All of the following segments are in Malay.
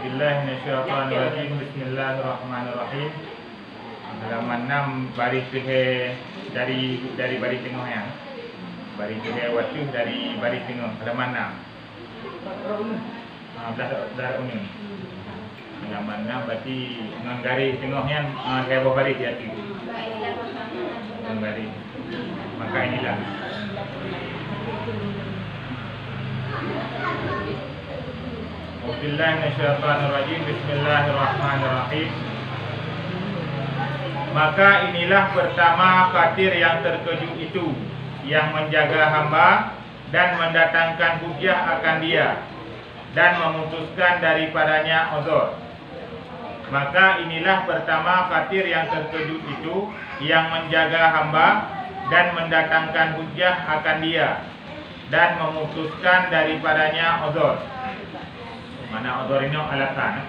A'udzubillahi minasyaitonirrajim. Bismillahirrahmanirrahim. Halaman 6 baris tengah dari baris tengah ya. Baris tengah waktu dari baris tengah halaman 6. Dah unik. Halaman 6 berarti dengan garis tengahnya saya bawa baris di hati. Dengan garis. Maka inilah. A'udzubillahi minasyaitonirrajim. Bismillahirrahmanirrahim. Maka inilah pertama kafir yang terkejut itu, yang menjaga hamba dan mendatangkan hujah akan dia dan memutuskan daripadanya uzur. Maka inilah pertama kafir yang terkejut itu, yang menjaga hamba dan mendatangkan hujah akan dia dan memutuskan daripadanya uzur. Mana uzur ini alasan.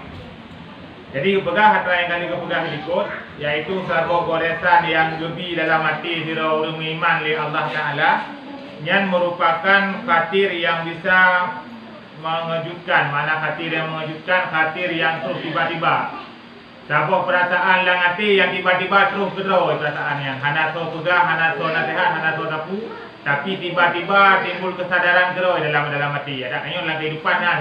Jadi pegah hatra yang kali kepegah ikut, yaitu sarbo goresan yang gebi dalam hati sira urang iman li Allah Taala, yang merupakan khatir yang bisa mengejutkan. Mana khatir yang mengejutkan? Khatir yang terus tiba-tiba. Sabuk perasaan lang hati yang tiba-tiba terus gedor perasaan yang hana so pegah, hana so nasihat, hana so sapu, tapi tiba-tiba timbul kesadaran gedor dalam hati. Ada kanyo dalam kehidupan nah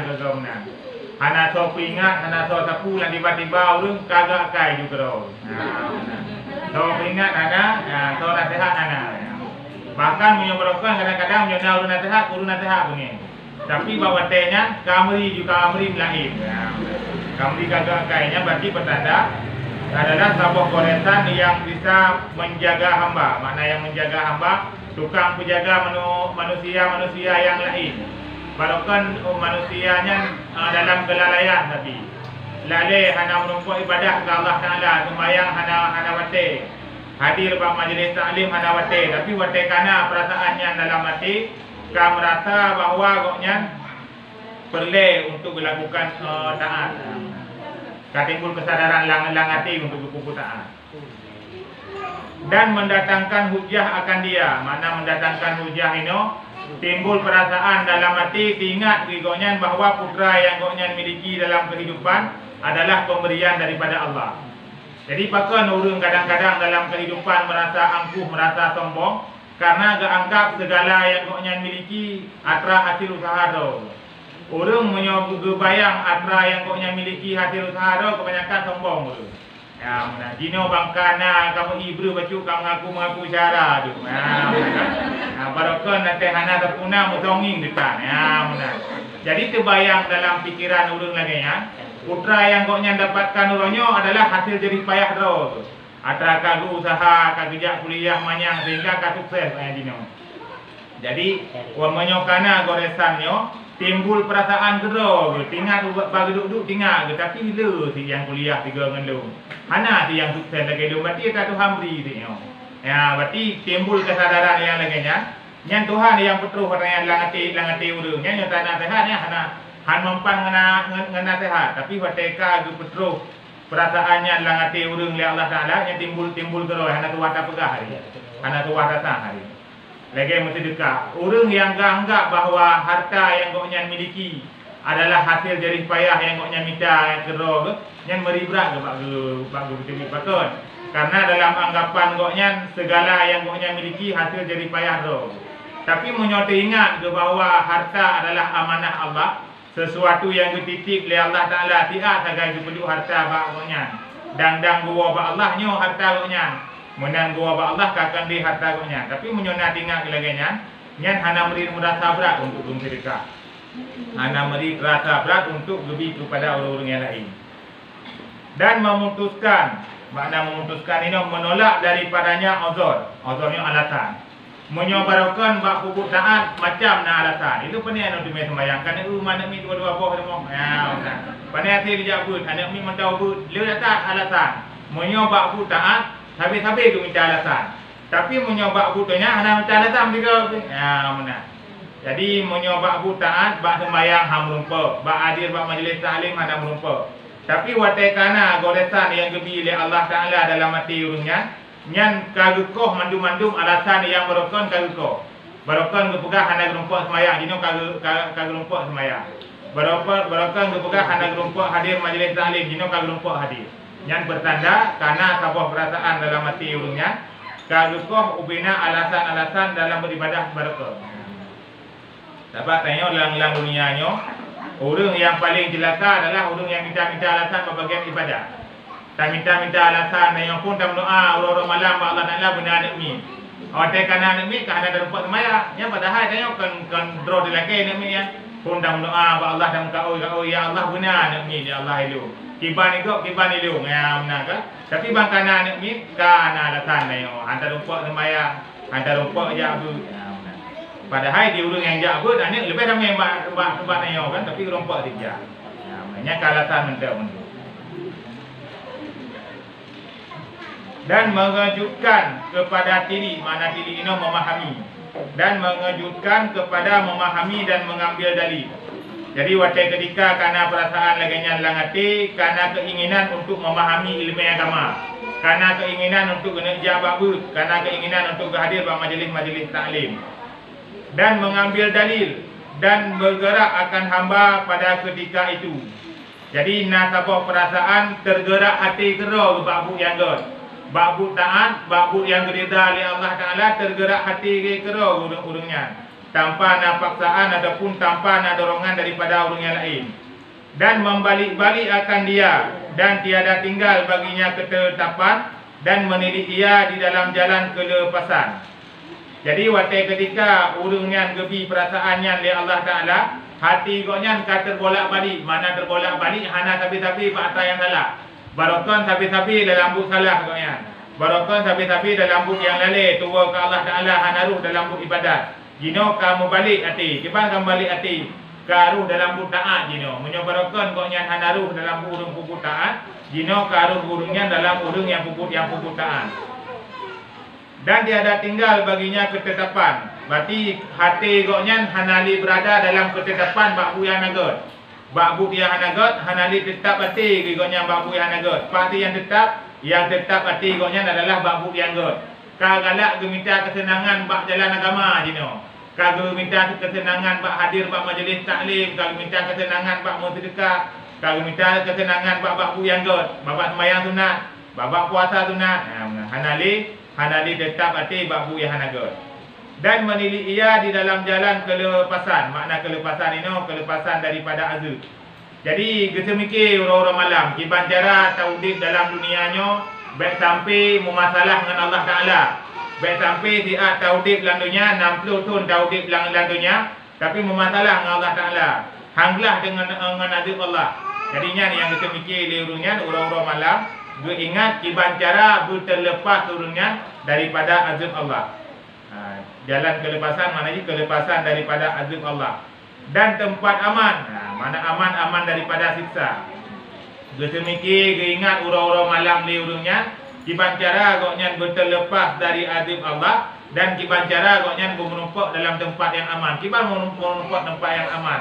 hana so ingat, hana so sapu lan tiba-tiba urang kagak kai juga. So ingat hana, so nasihat hana. Bahkan menyebabkan kadang-kadang menyana urang nasihat begini. Tapi bawa tehnya kamri juga kamri lahir. Kamri kagak kainya berarti bertanda adalah sebuah goresan yang bisa menjaga hamba. Makna yang menjaga hamba, tukang penjaga manusia yang lain. Bahkan manusianya dalam kelalaian tapi lalai hana menumpuk ibadah ke Allah Taala, sembahyang hana wate, hadir pada majlis taklim hana wate, tapi wate kana perasaannya dalam hati ka merasa bahawa goknya perlu untuk melakukan taat. Katimbul kesadaran lang hati untuk berkumpul taat. Dan mendatangkan hujah akan dia. Mana mendatangkan hujah ini? Timbul perasaan dalam hati, diingat goknya bahawa putra yang goknya miliki dalam kehidupan adalah pemberian daripada Allah. Jadi bahkan orang kadang-kadang dalam kehidupan merasa angkuh, merasa sombong karena gak anggap segala yang goknya miliki atra hasil usaha do. Orang menyobu bayang atra yang goknya miliki hasil usaha do kebanyakan sombong tu. Ya, mana dino bangkana kamu ibru bacu kamu mengaku cara tu. Nah, barokah nanti hana terpuna mutonging depan. Ya, mana. Jadi terbayang dalam pikiran orang lagi ya. Putra yang goknya dapatkan uronyo adalah hasil jerih payah do. Atra kagu usaha, kagejak kuliah manyang sehingga ka sukses dino. Jadi, menyokana goresannya timbul perasaan gero, tinggal bagi duduk tinggal, tapi le si yang kuliah tiga ngendung. Hana si yang sukses lagi dum, berarti ka Tuhan beri dia. Ya, berarti timbul kesadaran yang laginya. Yang Tuhan yang petruh yang langati urang, yang tanah sehat ya han mempan ngena sehat, tapi wateka gu petruh perasaannya langati urang li Allah Taala yang timbul gero, hana tuah ta pegah hari. Hana tuah rasa hari. Lagi mesti dekat. Orang yang gak anggap bahawa harta yang goknya miliki adalah hasil jerih payah yang goknya minta yang kerja, yang meribrak ke bagi betul betul. Karena dalam anggapan goknya segala yang goknya miliki hasil jerih payah do. Tapi menyote ingat ke bahawa harta adalah amanah Allah, sesuatu yang dititip oleh Allah Taala, tidak sagai perlu harta bak goknya. Dan gua ba Allah nyo harta goknya. Menang gua ba Allah kakan di harta goknya, tapi menyona tinggal laganya nyan hana meri merasa berat untuk sedekah. Hana meri rasa berat untuk lebih kepada orang-orang yang lain. Dan memutuskan, makna memutuskan ini menolak daripadanya uzur. Uzurnya alasan. Menyobarkan bak hubuk taat macam na alasan. Itu pandai anu demi sembahyang kan mana mi dua-dua boh demo. Ya, pandai hati dijabut, anak mi mentau but, lu datang alasan. Menyobak hubuk taat habis-habis tu minta alasan. Tapi menyobak butanya hana minta alasan juga. Ya, mana. Jadi menyobak butaan bak sembahyang ham rumpa, bak hadir bak majlis taklim hana rumpa. Tapi watekana goresan yang gebi oleh Allah Taala dalam hati urungnya, nyan kagukoh mandum-mandum alasan yang barokon kagukoh. Barokon gepegah hana rumpa sembahyang, dino kagurumpa sembahyang. Barokah gepegah hana gerumpuk hadir majlis taklim jino ka gerumpuk hadir. Yang bertanda karena sebuah perasaan dalam hati urungnya kagukoh ubina alasan-alasan dalam beribadah barokah. Dapat tanya lang-lang dunianya, orang yang paling celaka adalah orang yang minta-minta alasan berbagai ibadah. Tak minta-minta alasan yang pun tak berdoa orang-orang malam Allah Taala benar nak mi. Awak kana nak mi kana ada rupa semaya. Yang padahal tanya kan draw di lagi nak mi ya. Pun tak berdoa Allah dan kau ya Allah benar nak mi ya Allah ilu. Kiban ilu ya benar kan? Tapi bang kana nak mi kana alasan yo. Hantar rupa semaya, hantar rupa aja abu. Padahal di urang yang jago dan ni lebih ramai tempat nanya kan tapi rompak dia. Ya, maknanya alasan mendak. Dan mengejutkan kepada diri, mana diri ini memahami dan mengejutkan kepada memahami dan mengambil dalil. Jadi waktu ketika karena perasaan laganya dalam hati, karena keinginan untuk memahami ilmu agama, karena keinginan untuk kerja bagus, karena keinginan untuk hadir pada majlis-majlis taklim dan mengambil dalil dan bergerak akan hamba pada ketika itu. Jadi nasabah perasaan tergerak hati kera ke babu yang god. Babu taat, babu yang gerida oleh Allah Ta'ala tergerak hati kera urung-urungnya. Tanpa ada paksaan ataupun tanpa ada dorongan daripada orang yang lain. Dan membalik-balik akan dia dan tiada tinggal baginya ketetapan dan menilik dia di dalam jalan kelepasan. Jadi waktu ketika urungnya gebi perasaannya oleh Allah Ta'ala, hati koknya kata terbolak-balik. Mana terbolak-balik, hana tapi-tapi fakta yang salah. Barokah tapi-tapi dalam buk salah koknya. Barokah tapi-tapi dalam buk yang lalai. Tua ke Allah Ta'ala hanaruh dalam buk ibadat. Jino kamu balik hati. Kipan kamu balik hati. Karuh dalam buk taat jino. Menyobarokah koknya hanaruh dalam buk urung pupuk taat. Jino karuh urungnya dalam urung yang pupuk taat. Dan tiada tinggal baginya ketetapan. Berarti hati koknya hanali berada dalam ketetapan bakbu yang nagot. Bakbu yang nagot hanali tetap hati koknya bakbu yang nagot. Parti yang tetap hati koknya adalah bakbu yang nagot. Kagalak geminta kesenangan bak jalan agama jino. Kagak minta kesenangan bak hadir bak majlis taklim, kagak minta kesenangan bak sedekah, kagak minta kesenangan bak bakbu yang nagot. Babak sembahyang sunat, babak puasa sunat. Hanali tetap hati bakbu yang hanagot. Dan menilik ia di dalam jalan kelepasan. Makna kelepasan ini kelepasan daripada azab. Jadi kesemikir orang-orang malam kiban cara taudib dalam dunianya baik sampai memasalah dengan Allah Ta'ala. Baik sampai dia taudib dalam dunia 60 tahun taudib dalam dunia tapi memasalah dengan Allah Ta'ala. Hanglah dengan azab Allah. Jadinya yang kesemikir liurungnya orang-orang malam gue ingat kiban cara berterlepas turunnya daripada azab Allah. Jalan kelepasan maknanya kelepasan daripada azab Allah. Dan tempat aman. Mana aman daripada siksa. Gue semikir gue ingat orang-orang malam liurungnya kiban cara goknya berterlepas dari azab Allah dan kiban cara goknya menumpak dalam tempat yang aman. Kiban menumpak tempat yang aman.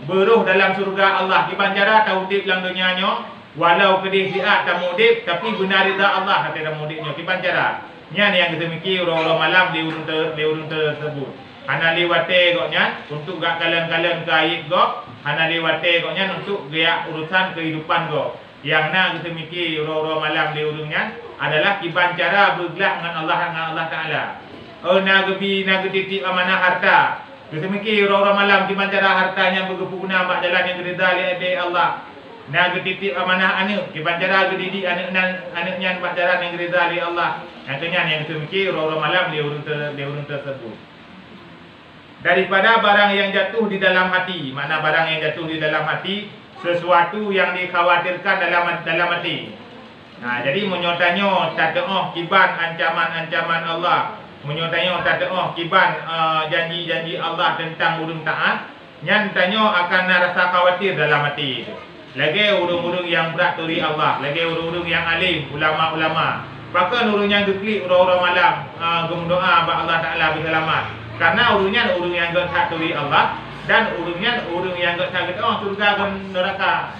Beruh dalam surga Allah. Kiban cara taudib dalam dunianya. Walau kedih dia tak mudib tapi benar rida Allah kata dah mudibnya. Kiban cara. Nya yang kita mikir orang-orang malam di urun tersebut. Hana liwate goknya untuk gak kalian-kalian kait gok. Hana liwate goknya untuk gaya urusan kehidupan gok. Yang nak kita mikir orang-orang malam di urunnya adalah kiban cara bergelah dengan Allah Ta'ala. Nagebi titik amanah harta. Kita mikir orang-orang malam kiban cara hartanya berguna mak jalan yang gerida oleh Allah. Naga titip amanah anak, kiban cara didik anaknya buat jalan yang rida oleh Allah. Yang yang semikir orang malam dia urun tersebut. Daripada barang yang jatuh di dalam hati, mana barang yang jatuh di dalam hati sesuatu yang dikhawatirkan dalam hati. Nah, jadi menyotanya tad'ah kiban ancaman-ancaman Allah. Menyotanya tad'ah kiban janji-janji Allah tentang urun taat. Nyantanya akan rasa khawatir dalam hati itu. Lagi urung-urung yang berat turi Allah, lagi urung-urung yang alim, ulama-ulama. Bahkan urung yang geklik orang-orang malam berdoa bak Allah Ta'ala berselamat. Karena urungnya urung yang geklik turi Allah dan urungnya urung yang geklik surga dan neraka.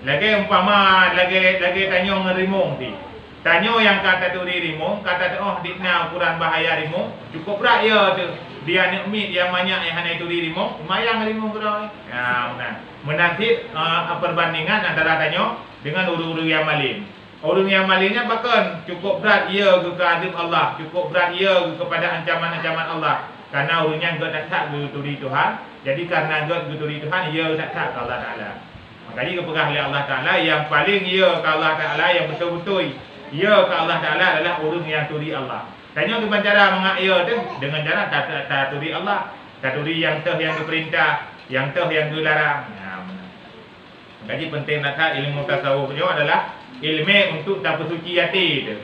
Lagi umpama lagi tanya ngerimung ti. Tanya yang kata turi rimung, kata dikna ukuran bahaya rimung, cukup berat ya tu. dia nak mit yang banyak yang hanya itu dirimu, lumayan dirimu kau. Ya, benar. Menanti perbandingan antara tanya dengan orang-orang yang maling. Orang yang malingnya bahkan cukup berat ia ke azab Allah, cukup berat ia kepada ancaman-ancaman Allah. Karena orangnya enggak tak geturi Tuhan. Jadi karena enggak geturi Tuhan, ia tak ke Allah Taala. Makanya kepegang oleh Allah Taala yang paling ia ke Allah Taala yang betul-betul ia ke Allah Taala adalah orang yang turi Allah. Tanya dengan cara mengak ia tu dengan cara tak turi Allah, tak turi yang diperintah, yang yang dilarang. Ya, benar. Jadi penting nak ilmu tasawuf ni adalah ilmu untuk tak bersuci hati tu.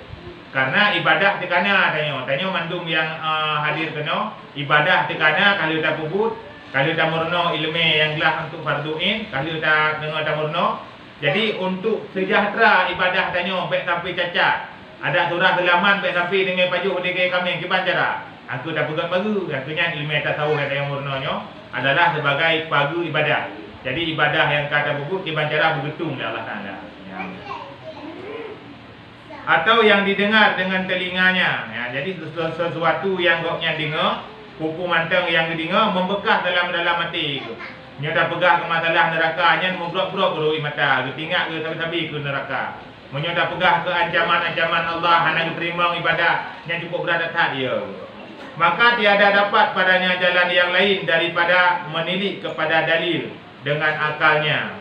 Karena ibadah tekana tanya mandum yang hadir kena ibadah tekana kalau tak puput, kalau tak murno ilmu yang gelah untuk farduin, kalau tak dengar tak murno. Jadi untuk sejahtera ibadah tanya baik sampai cacat. Ada surah selaman baik sampai dengan pajuk dekai kami kiban cara. Aku dah pegang baru, akhirnya ilmu tasawuf yang murnonyo adalah sebagai pagu ibadah. Jadi ibadah yang kata puput kiban cara bergetung oleh Allah Taala. Ya. Atau yang didengar dengan telinganya. Ya, jadi sesuatu yang goknya dengar, kuku mantang yang didengar membekas dalam hati itu. Nya dah pegang ke masalah neraka nya membrok-brok berui mata, tinggal ke sabi-sabi ke neraka. Nya dah pegang ke ancaman-ancaman Allah hana diterima ibadah yang cukup berat tak dia. Maka tiada dapat padanya jalan yang lain daripada menilik kepada dalil dengan akalnya.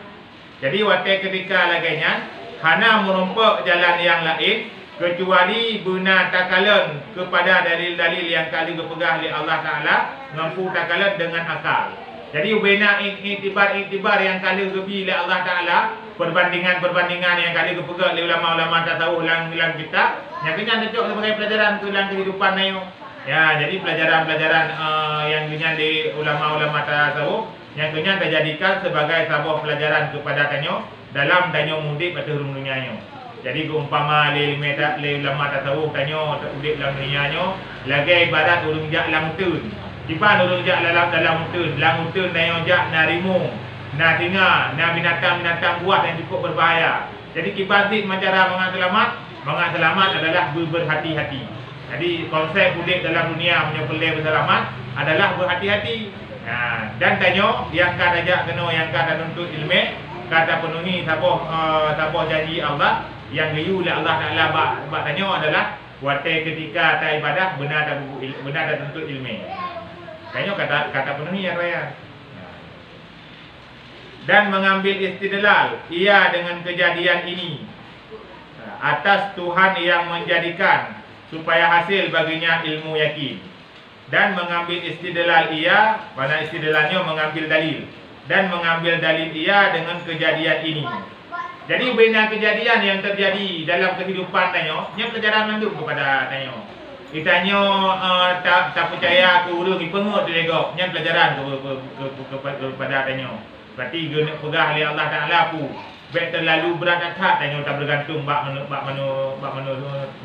Jadi waktu ketika laganya hana merompak jalan yang lain kecuali benar takalan kepada dalil-dalil yang kali dipegang oleh Allah Taala mampu takalan dengan akal. Jadi benar iktibar yang kali lebih oleh Allah Taala perbandingan yang kali dipegang oleh ulama-ulama tasawuf dalam kitab yang kena cocok sebagai pelajaran dalam kehidupan ni. Ya, jadi pelajaran-pelajaran yang kena di ulama-ulama tasawuf yang kena dijadikan sebagai sebuah pelajaran kepada tanyo dalam tanyo mudik pada dunia nyo. Jadi umpama le ulama tasawuf tanyo mudik dalam dunia nyo lagi ibarat urung jak langtun. Kipan urung jak dalam mutun, langtun tanyo jak narimu, na singa, na binatang-binatang buah yang cukup berbahaya. Jadi kipan sik cara mengat selamat adalah berhati-hati. Jadi konsep mudik dalam dunia menyepelai berselamat adalah berhati-hati. Nah, dan tanyo yang kata ajak kena yang kata nuntut ilmu kata penuhi saboh janji Allah yang diu oleh Allah Taala bak tanyo adalah waktu ketika tak ibadah benar tak tuntut ilmu. Tanyo kata penuhi yang raya. Dan mengambil istidlal ia dengan kejadian ini atas Tuhan yang menjadikan supaya hasil baginya ilmu yakin. Dan mengambil istidlal ia, mana istidlalnya mengambil dalil. Dan mengambil dalil ia dengan kejadian ini. Jadi benar kejadian yang terjadi dalam kehidupan tanyo, nya pelajaran manduk kepada tanyo. Itanyo tak percaya ke urung ipengut delegok, nya pelajaran kepada tanyo. Berarti guna pegah oleh Allah Taala pu. Baik terlalu berat tak tanyo tak bergantung bak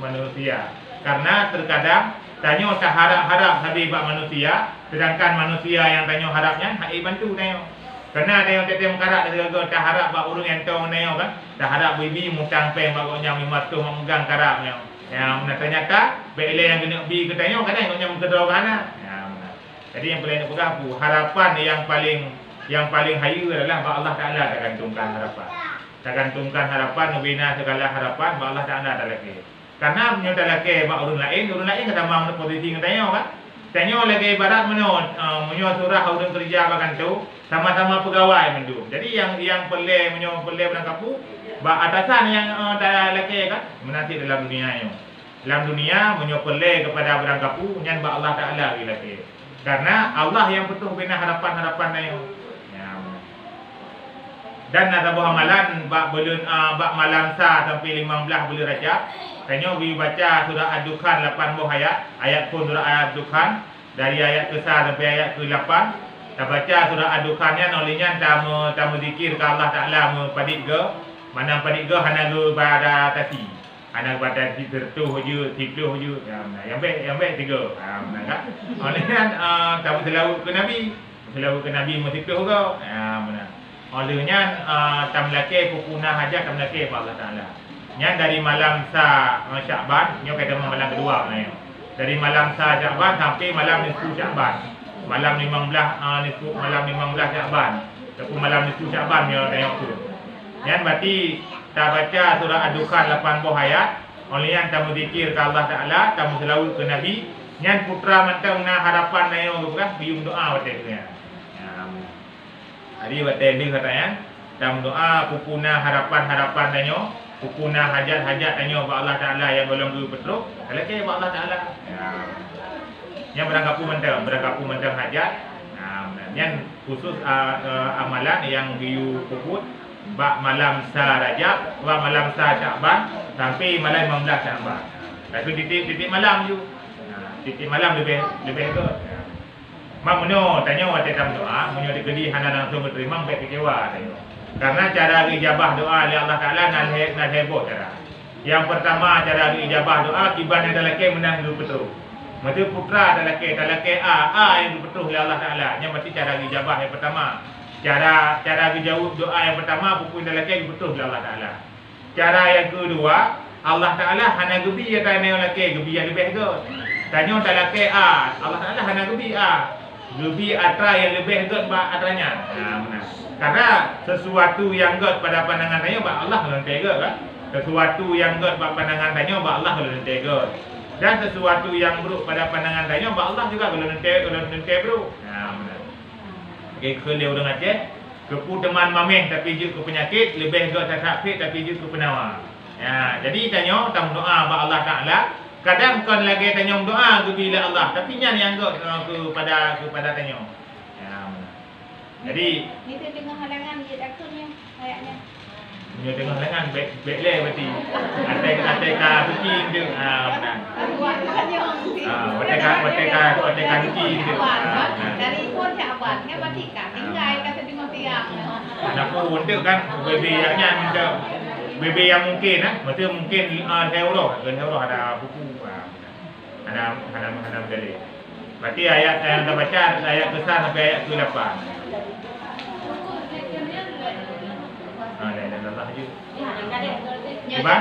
manusia. Karena terkadang tanyo tak harap habis bak manusia, sedangkan manusia yang tanyo harapnya hak bantu tanyo. Karena tanyo tetap mengkarak dengan tak harap bak urung yang tong tanyo kan, tak harap bibi mutang peng bak goknya mematuh memegang karaknya. Yang ternyata baiklah yang kena bi ke tanyo kadang goknya mengkedau kana. Ya benar. Jadi yang paling nak pegang harapan yang paling hayu adalah bak Allah Taala tak gantungkan harapan. Tak gantungkan harapan membina segala harapan bak Allah Taala tak lagi. Karena menyudah lagi bak orang lain kata sama posisi ngetanya kan. Tanyo lagi ibarat menyo surah orang kerja bakan tu sama-sama pegawai mendu. Jadi yang pelai berangkapu bak atasan yang tak lagi kan menanti dalam dunia nyo. Dalam dunia menyo pelai kepada berangkapu nyan bak Allah Taala lagi. Karena Allah yang betul bina harapan-harapan tanyo. Dan ada buah amalan bak malam sa sampai 15 bulan Rajab. Tanyo bi baca surah Ad-Dukhan 8 buah ayat pun surah Ad-Dukhan dari ayat ke-1 sampai ayat ke-8. Ta baca surah Ad-Dukhan nya nolinya tamu zikir ke Allah Taala mu padik ge. Mana padik ge hana ge pada tasi. Hana pada tertuh je, tipluh je. Yang baik tiga. Nah kan. Nolinya tamu selawat ke Nabi. Selawat ke Nabi mu tipluh ke. Mana. Olehnya tamlake pukuna hajat tamlake Allah Taala. Nya dari malam sa Syakban, nyo kata malam kedua nyo. dari malam sah Syakban sampai malam nisfu Syakban. Malam 15 malam 15 Syakban. Ataupun malam nisfu Syakban dia tengok tu. Yang berarti kita baca surah Ad-Dukhan 80 ayat. Oleh yang tamu zikir ke Allah Ta'ala, tamu selawat ke Nabi. Yang putra mantau na harapan na yung biung doa batai tu ya. Hari batai dia katanya, tamu doa pupuna harapan-harapan na yung, pupuna hajat-hajat na yung ba Allah Ta'ala yang belum dulu betul. Kalau ke ba Allah Ta'ala. Yang berangkapu mantau hajat. Yang khusus amalan yang biu puput bak malam sah Rajab, bak malam sah Syakban sampai malam 15 Syakban. Itu titik malam je. Titik malam lebih ke. Mak menyo tanya waktu dalam doa, menyo dikedi hana langsung berterima baik kecewa tanya. Karena cara ijabah doa oleh Allah Taala nan heboh cara. Yang pertama cara ijabah doa kiban adalah ke menang dulu betul. Mesti putra adalah ke A yang betul oleh Allah Taala. Yang mesti cara ijabah yang pertama. Cara dijawab doa yang pertama buku lelaki betul Allah Taala. Cara yang kedua, Allah Taala hana gebi ya tanya lelaki, gebi yang lebih ke. Tanya lelaki A, Allah Taala hana gebi A. Gebi atra yang lebih ke atranya. Benar. Karena sesuatu yang god pada pandangan tanya ba Allah lentai ke kan? Sesuatu yang god pada pandangan tanya ba Allah lentai ke. Dan sesuatu yang buruk pada pandangan tanya ba Allah juga lentai buruk. Benar. Okay, kelih dengan cek kepu teman mameh tapi je ke penyakit, lebih ke sakit tapi je ke penawar. Ya, jadi tanya tam doa ba Allah Taala, kadang kon lagi tanya doa ke bila Allah, tapi nyan yang kepada tanya. Ya. Jadi ni tu tengah halangan je takutnya kayaknya. Punya tengah halangan baik le berarti. Atai ka suci dia. Benar. Betul ka suci dia. Dari pun Syakban kan berarti kan tinggal kata dengan tiang. Nak pun untuk kan bebe yang minta bebe yang mungkin mungkin hero ada buku ada dalil. Berarti ayat yang kita baca ayat ke-1 sampai ayat ke-8. Allah je. Cuba.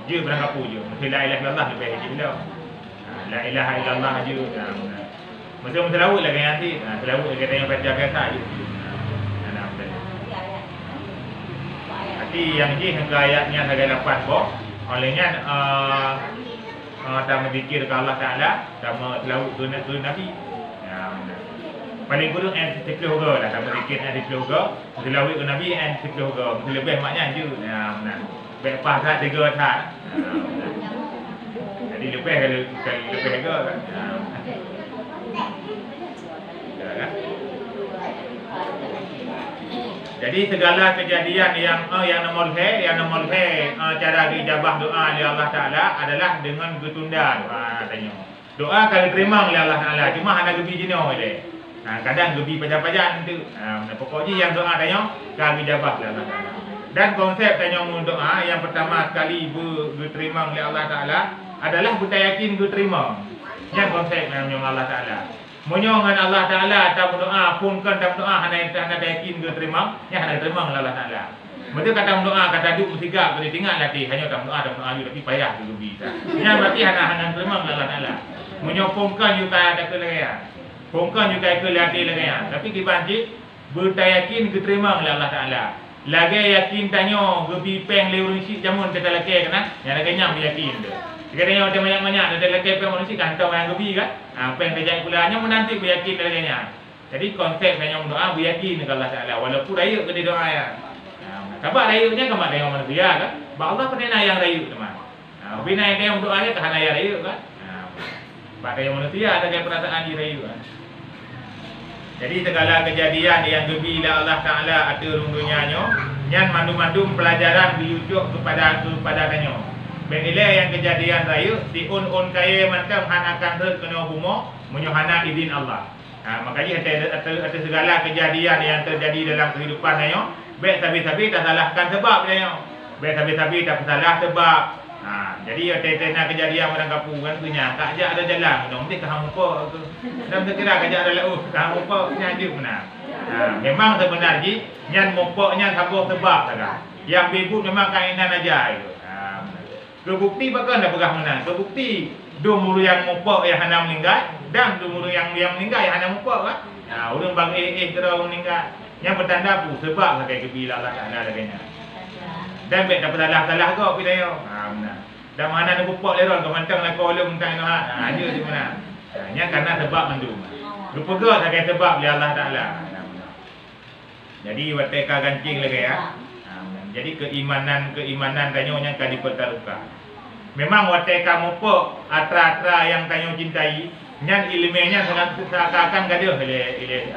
Je berangkat je. Mesti la ilaha illallah lebih je dah. La ilaha illallah je. Mesti selawat lagi nanti. Selawat lagi tanya baca biasa je. Nanti yang je hingga ayatnya hingga 8 boh. Olehnya tak berzikir ke Allah Taala, tak selawat ke Nabi. Paling kurang and sekilo lah, tak berzikir and sekilo selawat ke Nabi and sekilo lebih maknya je. Benar. Baik pasal 3 tak. Jadi lebih lebih ke kan. Jadi segala kejadian yang nomor cara dijabah doa oleh Allah Taala adalah dengan ketunda tanya. Doa kalau terima oleh Allah Taala, cuma hanya gebi jenuh je. Kadang gebi pajak-pajak tu. Pokoknya yang doa tanya kalau dijabah oleh Allah Taala. Dan konsep tanya doa yang pertama sekali diterima oleh Allah Taala adalah kita yakin diterima. Yang konsep yang Allah Taala. Menyongan Allah Taala atau doa pun kan dalam doa hanya yakin diterima, yang hanya diterima oleh Allah Taala. Betul kata doa kata duk mesti gak boleh tinggal latih hanya dalam doa juga tapi payah dulu bisa. Yang berarti hanya diterima oleh Allah Taala. Menyopongkan juga ada kelaya. Pongkan juga latih lagi. Tapi dibanci bertayakin diterima oleh Allah Taala. Lagi yakin tanya gebi peng lewat isi jamun kita lagi kena, yang lagi nyam yakin tu. Jika tanya macam banyak ada lagi peng manusia kantong yang gebi kan, peng terjadi pulanya menanti beryakin lagi nya. Jadi konsep tanya doa beryakin kepada Allah Taala walaupun raya ke doa ya. Sebab rayunya kemak dengan manusia kan, Allah pernah yang rayu teman. Bina yang doanya kerana yang rayu kan. Pakai manusia ada kayak perasaan di rayu kan. Jadi segala kejadian yang gebila Allah Taala atur dunianya, yang mandu-mandu pelajaran diujuk kepada tanya. Bila yang kejadian rayu si un kaya macam han akan kena humo menyohana izin Allah. Makanya ada segala kejadian yang terjadi dalam kehidupan tanya, baik sabi-sabi tak salahkan sebab tanya. Baik sabi-sabi tak salah sebab. Jadi ada kejadian orang kampung kan punya tak aja ada jalan mesti kahang apa tu dalam sekira kajak ada lau kahang apa punya je benar. Memang sebenarnya nyan mopoknya sabuh sebab saja yang bebut memang kainan aja itu. Kebukti bahkan dah pegah menang kebukti Dua yang mupok yang hana meninggal dan dua yang meninggal yang hana mupok kan. Orang bagi kira meninggal. Yang bertanda pun sebab pakai kebila Allah Taala laganya. Dan bet dapat salah kau pi dayo. Benar. Dan mana nak mupok leron kau mantang nak kau lum tang ada di mana. Nya karena sebab mendung. Lupa ke pakai sebab oleh Allah Taala. Jadi wateka gancing lagi ya. Jadi keimanan tanyonya kan dipertaruhkan. Memang wateka mupok atra-atra yang tanyo cintai, nyan ilmunya sangat seakan-akan gaduh ile.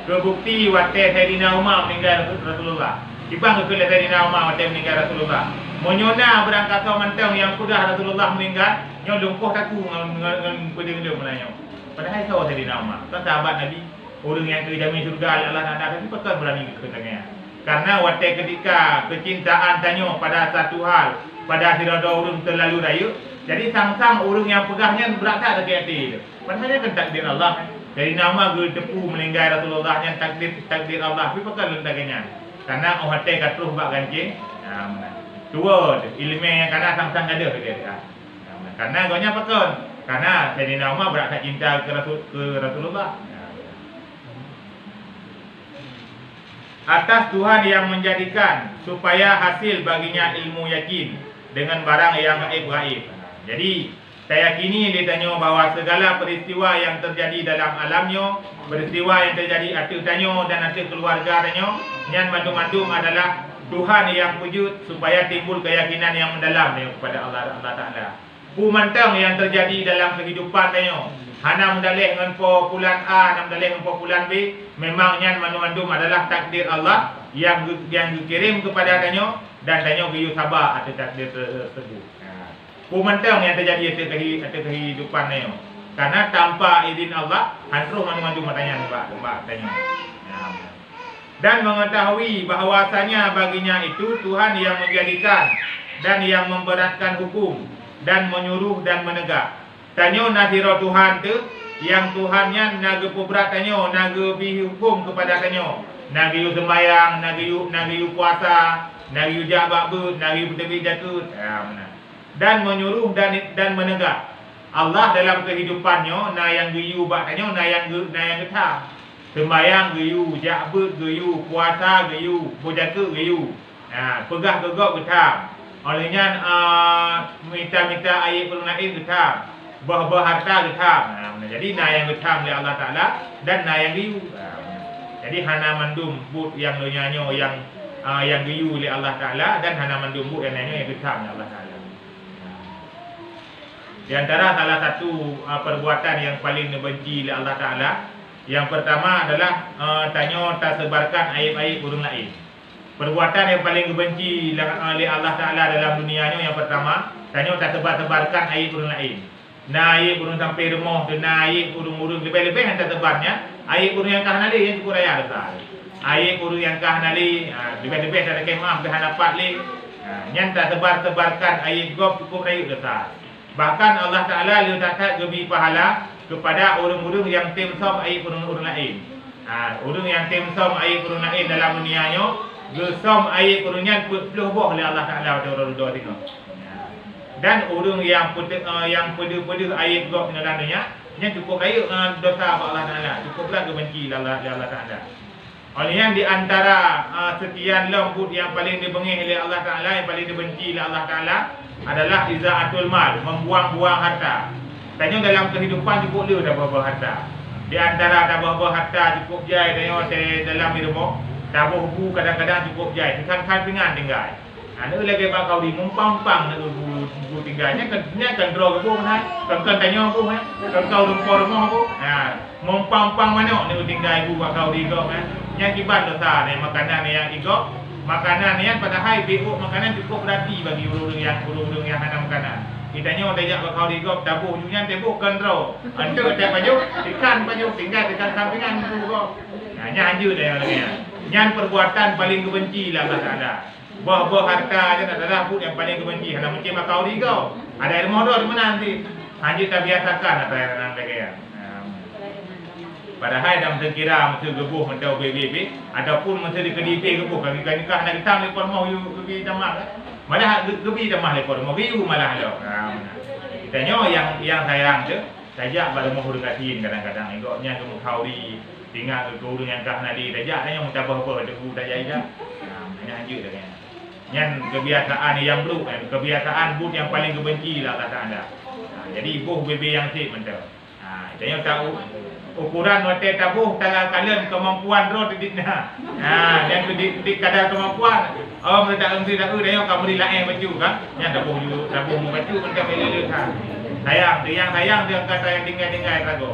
Kebukti wate Sayyidina Umar meninggal Rasulullah. Ibang ke Sayyidina Umar wate meninggal Rasulullah. Monyona berangkat mantang yang sudah Rasulullah meninggal, nyo lumpuh taku ngan pedeng dia menanyo. Padahal sahabat Sayyidina Umar, kan sahabat Nabi, orang yang terjamin surga Allah Taala tapi pekan berani ke tengah. Karena wate ketika kecintaan tanyo pada satu hal, pada akhirnya orang terlalu raya, jadi sang-sang orang yang pegahnya berat dekat hati. Padahal kan takdir Allah. Dari nama gul tepu meninggal Rasulullah yang takdir Allah tapi pekan lendaganya. Karena hati katruh bak gancing. Dua ilmu yang karena sang-sang ada dia. Karena gonya pekan. Karena Sayyidina Umar berat cinta ke Rasulullah. Atas Tuhan yang menjadikan supaya hasil baginya ilmu yakin dengan barang yang gaib. Jadi saya yakini dia tanya bahawa segala peristiwa yang terjadi dalam alamnya, peristiwa yang terjadi atas tanyo dan atas keluarga tanyo, yang mandum-mandum adalah Tuhan yang wujud supaya timbul keyakinan yang mendalam kepada Allah Taala. Pumantang yang terjadi dalam kehidupan tanyo, hana mendalih dengan pulan A, hana mendalih dengan pulan B, memang yang mandum-mandum adalah takdir Allah yang dikirim kepada tanyo dan tanyo giyu sabar atas takdir tersebut. Pemantang yang terjadi atas kehidupan ni. Karena tanpa izin Allah, hancur mandu-mandu matanya nampak tanya. Dan mengetahui bahawasanya baginya itu Tuhan yang menjadikan dan yang memberatkan hukum dan menyuruh dan menegak. Tanyo naziro Tuhan tu yang Tuhannya naga pebrat tanyo, naga bi hukum kepada tanyo. Naga yu sembayang, naga yu puasa, naga yu jabat ber, naga yu bertebi jakut. Dan menyuruh dan menegak Allah dalam kehidupannya na yang geyu baknya na yang getah sembayang geyu jakbet geyu puasa geyu berjaga geyu pegah gegok getah olehnya minta air perlunain getah bah harta getah jadi na yang getah oleh Allah Taala dan na yang geyu jadi hana mandum but yang donyanyo yang geyu oleh Allah Taala dan hana mandum but yang nanya yang getah oleh Allah Taala. Di antara salah satu perbuatan yang paling dibenci oleh Allah Taala, yang pertama adalah tanyo tak sebarkan aib-aib orang lain. Perbuatan yang paling dibenci oleh Allah Taala dalam dunianya yang pertama, tanyo tak sebarkan aib orang lain. Naib orang sampai rumah tu naib urung-urung lebih-lebih yang tak sebarnya, aib orang yang kahnali yang cukup raya besar. Aib orang yang kahnali lebih-lebih tak ada kemah berhadapan le. Yang tak sebarkan aib gop cukup raya besar. Bahkan Allah Ta'ala letakkan gebi pahala kepada orang-orang yang timsom aib orang-orang lain. Orang yang timsom aib orang lain dalam dunianya, gesom aib orangnya peluh boh oleh Allah Ta'ala pada orang dua tengok. Dan orang yang pedih aib gop dalam dunia, yang cukup raya dosa Allah Ta'ala, cukuplah kebenci Allah Ta'ala. Oleh yang di antara sekian lembut yang paling dibengih oleh Allah Ta'ala, yang paling dibenci oleh Allah Ta'ala adalah izaatul mal, membuang-buang harta. Tanya dalam kehidupan cukup le dah berapa harta. Di antara dah berapa harta cukup jai tanya dalam hidup. Dah buku kadang-kadang cukup jai, kan pingan tinggal. Ada lagi pak kau di mumpang-pang nak buku tinggalnya kan draw ke buku nah. Kan tanya aku kan kau rumpor rumah aku. Mumpang-pang mana ni tinggal ibu pak kau di kau Yang kibat dosa ni makanan yang igok. Makanan yang padahal BO makanan cukup berarti bagi urung-urung yang hanam makanan. Kitanya orang tajak bakal digop tabuh ujungnya tembok kontrol. Antuk tak baju, ikan baju tinggal dekat sampingan tu kok. Hanya anjur dia orangnya. Yang perbuatan paling kebenci lah Allah Taala. Buah-buah harta aja adalah pun yang paling kebenci. Hana macam bakal digop. Ada ilmu dah di mana nanti. Anjur tak biasakan apa yang nak lagi. Padahal dalam sekira mesti gebuh mentau bebe ataupun mesti dikedipe gebuh kan nikah nak hitam lekor mau yu gebi tamak. Malah gebi tamak lekor mau yu malah lo. Tanya yang sayang tu, tajak pada mau dekat kadang-kadang ikutnya ke mukhauri tinggal ke guru yang kah nadi tajak tanya mau tabah apa ada guru tajak ida. Hanya lanjut dah kan. Yang kebiasaan yang buruk kebiasaan but yang paling kebenci lah kata anda. Jadi buh bebe yang sip mentau. Tanya tahu ukuran hotel tabuh tanggal kalian kemampuan roh didikna. Dan didik kadar kemampuan. Oh mereka menteri dah dia kamu di lain baju kan. Yang tabuh mu baju mereka beli kan. Sayang dia kata yang tinggal rago.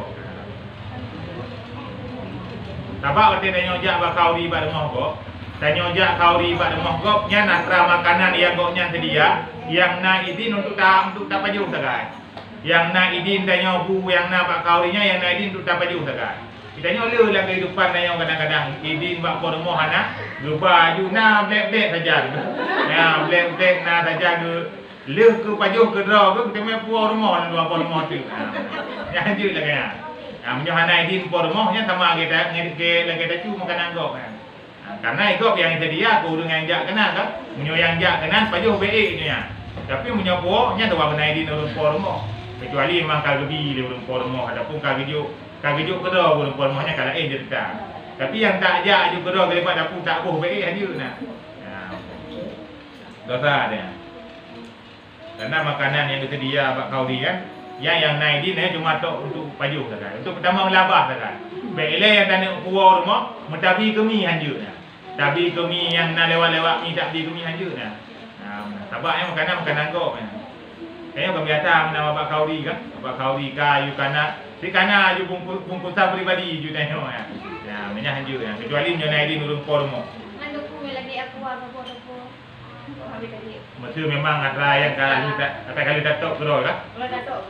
Tabak berarti tanya jak bakau di bak rumah kau. Tanya jak kau di bak rumah kau nya natra makanan yang kau nya sedia yang na izin untuk tak baju sagai. Yang na izin tanya bu yang na bak kau nya yang na izin untuk tak baju sagai. Kita nyoleh lah kehidupan tanya kadang-kadang izin bak kau rumah anak baju na black saja. Ya black na saja ke leh ke baju ke draw ke kita mai puau rumah dua rumah tu. Ya lanjut lah kan. Menyohana izin puau rumahnya sama kita ngedike lagi kita cuma makanan kau kan. Karena ikut yang sedia aku dengan jak kena kan. Menyo yang jak kena baju baik nya. Tapi menyo puaunya tu kena izin urus puau rumah. Kecuali memang kagedi di urus puau rumah adapun kagejuk ke draw urus puau rumahnya kalau cerita. Tapi yang tak jak juga draw lepas dapur tak boh baik aja nah. Dosa dia. Karena makanan yang tersedia bak kau dia kan yang naik di cuma untuk baju saja. Untuk pertama melabah saja. Baiklah yang tanya puau rumah mentabi kemi hanjurnya. Tabi kemi yang nak lewat-lewat ni tak bi kemi hanjurnya. Tabaknya makanan kau. Kayaknya kebiasa nama bak kau di kan. Bak kau di kayu kana. Si kana ju bungkusan pribadi ju tanya ya. Ya, banyak hanjurnya. Kecuali nyo naik di nurung puau rumah. Manduk lagi aku apa. Maksud memang ada yang kali tak tok kerol kan? Kalau datuk.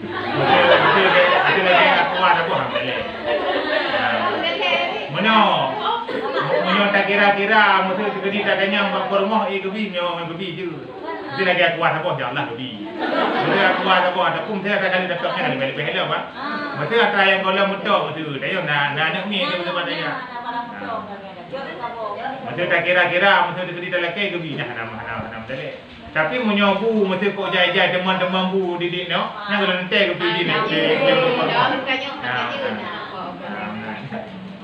Maksud lagi aku ada apa hang boleh. Menyo tak kira-kira maksud segedi tak tanya bak rumah gebi nyo gebi je. Itu lagi aku ada apa jalah gebi. Jadi aku ada apa ada pun saya kali tak toknya kali balik hello pak. Maksud ada yang golong mutok maksud tayo nak ni tu macam mana. Maksud tak kira-kira maksud segedi tak laki gebi nah nama dalek. Tapi menyobu mesti kok jai-jai teman-teman bu didik no. Yang kalau nanti ke PD ni.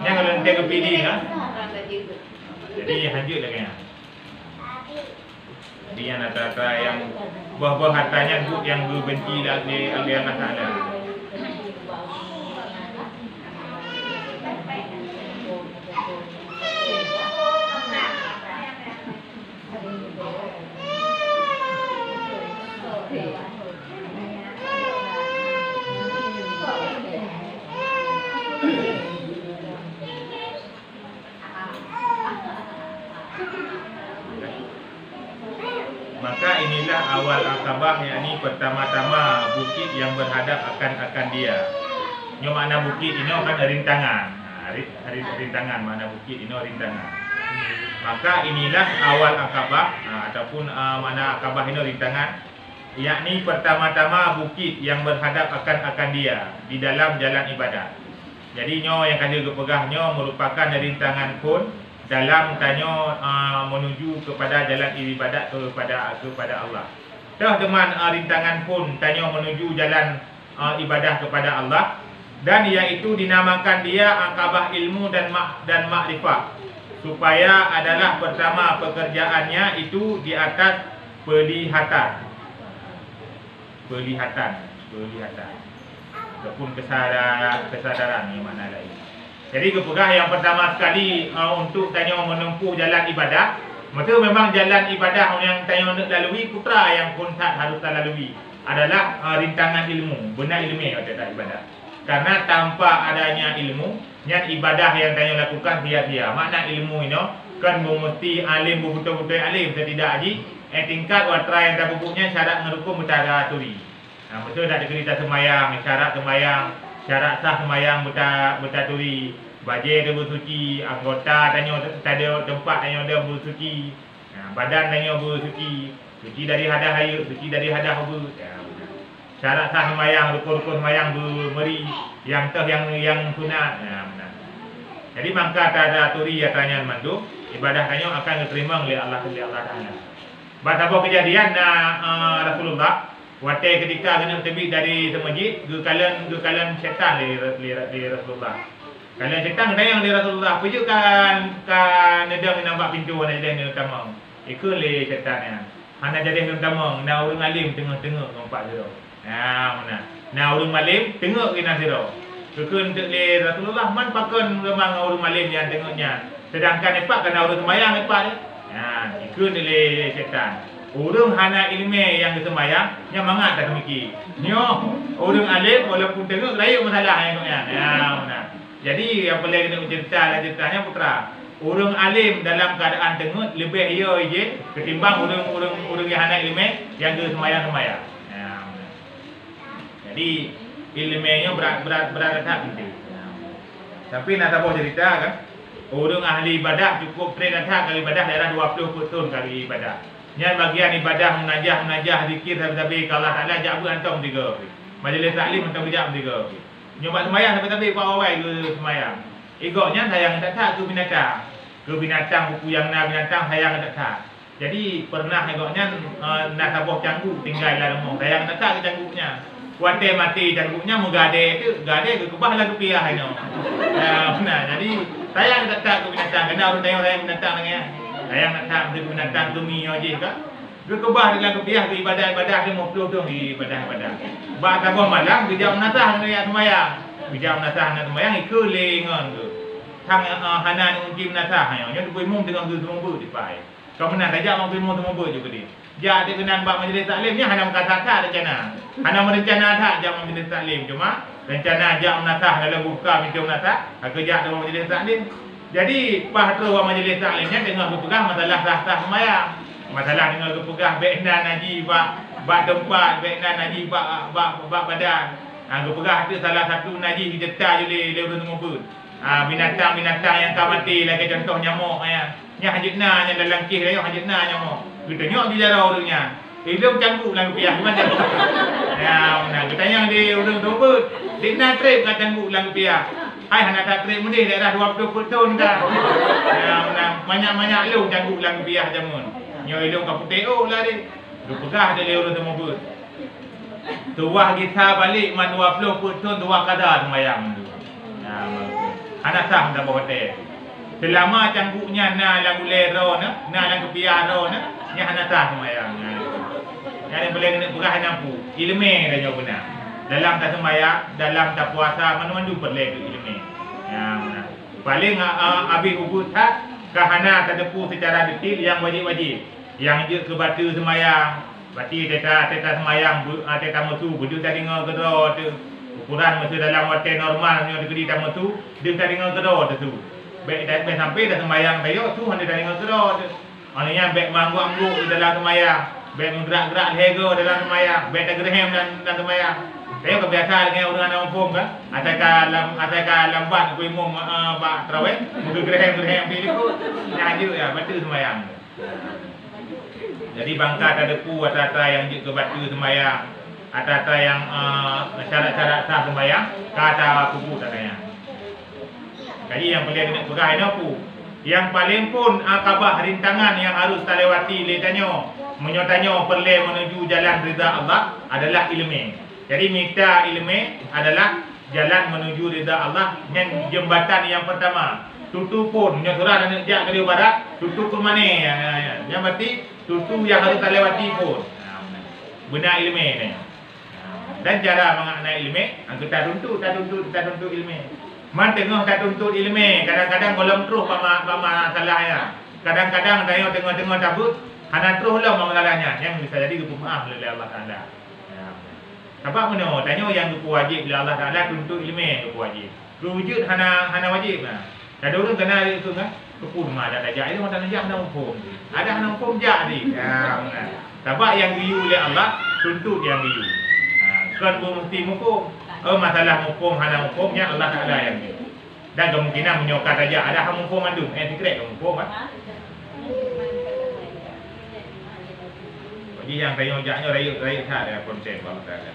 Yang kalau nanti ke PD kan. Jadi lanjut lagi ya. Jadi yang rata-rata yang buah-buah hartanya yang benci dari Allah Taala. Maka inilah awal Aqabah, yakni pertama-tama bukit yang berhadap akan dia. Ini makna bukit ini akan rintangan. Rintangan makna bukit ini rintangan. Maka inilah awal Aqabah ataupun makna Aqabah ini rintangan, yakni pertama-tama bukit yang berhadap akan dia di dalam jalan ibadat. Jadi nyo yang kali kepegahnya merupakan rintangan pun dalam tanya menuju kepada jalan ibadat kepada Allah. Dah teman rintangan pun tanya menuju jalan ibadah kepada Allah, dan iaitu dinamakan dia Aqabah ilmu dan makrifat, supaya adalah pertama pekerjaannya itu di atas pelihatan ataupun kesadaran yang mana lain. Jadi kepegah yang pertama sekali untuk tanya menempuh jalan ibadah, maka memang jalan ibadah yang tanya nak lalui putra yang pun tak harus lalui adalah rintangan ilmu, benar ilmu kata ibadah. Karena tanpa adanya ilmu, yang ibadah yang tanya lakukan sia-sia. Makna ilmu ini kan mesti alim betul-betul alim, tidak aji tingkat watra yang tak bubuknya syarat ngerukum betara turi. Betul tak cerita semayang, syarat semayang, syarat sah semayang betaturi, bajai dia bersuci, anggota tanya ada tempat tanya dia bersuci, badan tanya bersuci, suci dari hadas air, suci dari hadas habu. Syarat sah semayang, rukun-rukun semayang bermeri, yang sunat. Jadi maka ada turi yang tanya mandu, ibadah tanya akan diterima oleh Allah Taala. Betapa kejadian Rasulullah Watai ketika kena terbit dari masjid, gekalan syaitan li Rasulullah. Kalau syaitan kena li Rasulullah, pujuk kan nedang nampak pintu wana jadi ni utama. Ikut li syaitan ya. Hana jadi utama, na urang alim tengah-tengah nampak zero. Mana? Na urang alim tengok kena zero. Kekun untuk li Rasulullah man pakon memang urang alim yang tengoknya. Sedangkan epak kena urang semayang epak dia. Ikut li syaitan. Urang hana ilmu yang sembahyang, yang mangat tak mikir. Nyo, urang alim walaupun tengok rayu masalah yang mana. Jadi yang boleh kena ceritanya putra. Urang alim dalam keadaan tengok lebih ia je ketimbang urang yang hana ilmu yang sembahyang. Jadi ilmunya berat tak penting. Tapi nak tahu cerita kan, urang ahli ibadah cukup train tak kali ibadah daerah 20 tahun kali ibadah. Yang bagian ibadah munajah zikir tapi kalau Allah Taala ajak antum 3. Majlis taklim antum ajak 3. Nyoba sembahyang tapi kau awal ke sembahyang. Igoknya sayang tak ke binatang. Ke binatang buku yang nak binatang sayang tak. Jadi pernah igoknya nak tabuh canggu tinggal dalam rumah. Sayang tak ke cangguknya. Wate mati cangguknya mengade ke kebah lah ke piah ini. Nah, jadi sayang tak ke binatang kena orang tengok sayang binatang lagi. Sayang tak ke binatang tumi aje ke. Dia kebah dalam kepiah ke ibadah-ibadah dia mau peluk di ibadah-ibadah. Ba tabuh malam kerja menasah nak sembahyang. Kerja menasah nak sembahyang ikut lengan tu. Thang hanan unci menasah nya nya dui mum dengan tu semua di pai. Kau menang saja mau mum semua juga dia. Ja dia kenan bab majlis taklimnya hana kata tak rencana. Hana merencana tak jam majlis taklim cuma rencana jam menasah dalam buka minta menasah kerja dalam majlis taklim. Jadi pahtru majlis taklimnya tengah berpegang masalah sah-sah sembahyang. Masalah dengan berpegang bekna naji bak tempat bekna naji bak badan. Berpegang tu salah satu naji dicetak je le urang pun. Binatang-binatang yang kau mati lagi contoh nyamuk ya. Nya hajitna nya dalam kih dia hajitna nyamuk. Kita tengok di jarah orangnya. Hidup cangkuk lang piah macam tu. Ya, mana kita yang di urang tu pun dikna trip kat cangkuk lang piah. Hai hana tak trip mudi daerah 20 tahun dah. Ya, mana banyak-banyak lu cangkuk lang piah jamun. Nyo hidup kat putih lah dia. Lu pegah dia urang tu pun. Tuah kita balik man 20 tahun tuah kadar sembahyang tu. Ya, anak sah dah bawa teh. Selama cangkuknya na lagu lero na lagu piano na, nya anak sah sembahyang. Yang boleh kena perah nampu. Ilmu dah jauh benar. Dalam tak sembahyang, dalam tak puasa, mana-mana perlu ilmu. Ya, benar. Paling habis ubud tak kahana terdepu secara detail yang wajib-wajib. Yang je ke batu sembahyang, bati teta sembahyang, teta mutu, budu tadi ngau tu. Ukuran masa dalam hotel normal ni di tamu tu dia tak dengar kedor tu. Baik sampai dah sembahyang tayo tu hanya dah dengar kedor tu. Maknanya baik mangguk-angguk di dalam sembahyang, baik menggerak-gerak lego dalam sembahyang, baik tak gerehem dan sembahyang. Tayo kebiasaan dengan orang anak umpum kan. Atakan lambat ku imam bak tarawih, menggerehem dia tu. Nyaji ya betul sembahyang. Jadi bangka ada depu atau yang ke batu sembahyang. Ada yang syarat-syarat sah sembahyang kata kubu katanya. Jadi yang paling nak pegang ini apa? Yang paling pun akabah rintangan yang harus terlewati letanya menyotanya perlu menuju jalan rida Allah adalah ilmu. Jadi minta ilmu adalah jalan menuju rida Allah yang jembatan yang pertama. Tutu pun nyosurah dan jak ke barat, tutu ke mana? Yang berarti tutu yang harus terlewati pun. Benar ilmu ni. Dan cara mengenai ilmu, kita tuntut ilmu. Man tengok tak tuntut ilmu, kadang-kadang golong terus pama salahnya. Kadang-kadang tengok cabut, hana terus lah masalahnya. Yang bisa jadi hukum maaf oleh Allah Taala. Sebab mana? Tanya yang wajib oleh Allah Taala tuntut ilmu wajib. Wujud hana wajib lah. Ada orang kena itu kan? Kepun mah ada ajak itu macam ajak hana hukum. Ada hana hukum jadi. Sebab yang diu oleh Allah tuntut yang diu. Bukan mesti hukum. Masalah hukum hana hukumnya Allah Taala yang ni. Dan kemungkinan menyokat saja ada hukum mandu. Secret hukum kan. Jadi yang saya ujaknya rakyat ada konsep Allah Taala.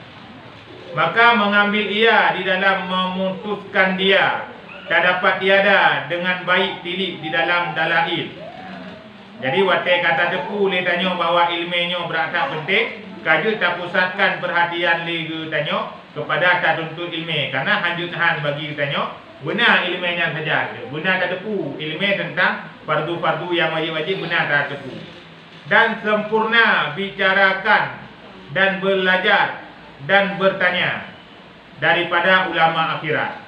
Maka mengambil ia di dalam memutuskan dia tak dapat tiada dengan baik tilik di dalam dalail. Jadi watai kata tepu boleh tanya bahawa ilmunya berada penting kajut tak pusatkan perhatian lagi tanya kepada tak tuntut ilmu karena hanjut han bagi tanya benar ilmunya saja benar tak tepu ilmu tentang fardu-fardu yang wajib-wajib benar tak tepu dan sempurna bicarakan dan belajar dan bertanya daripada ulama akhirat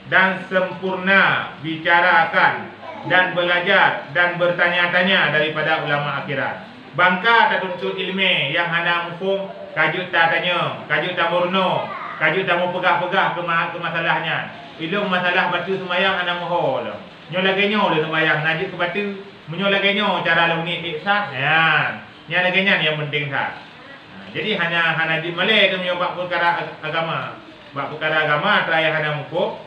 dan sempurna bicarakan dan belajar dan bertanya-tanya daripada ulama akhirat. Bangka tak tuntut ilmu yang hana hukum kajut tak tanya, kajut tak murno, kajut tak mau pegah-pegah ke masalahnya. Ilmu masalah batu semayang hana mohol. Nyo lagenya le semayang najik ke batu, menyo lagenya cara launi ihsan. Ya. Nya lagenya yang penting tak. Jadi hanya di Malay tu menyobak perkara agama. Bab perkara agama terakhir hana hukum.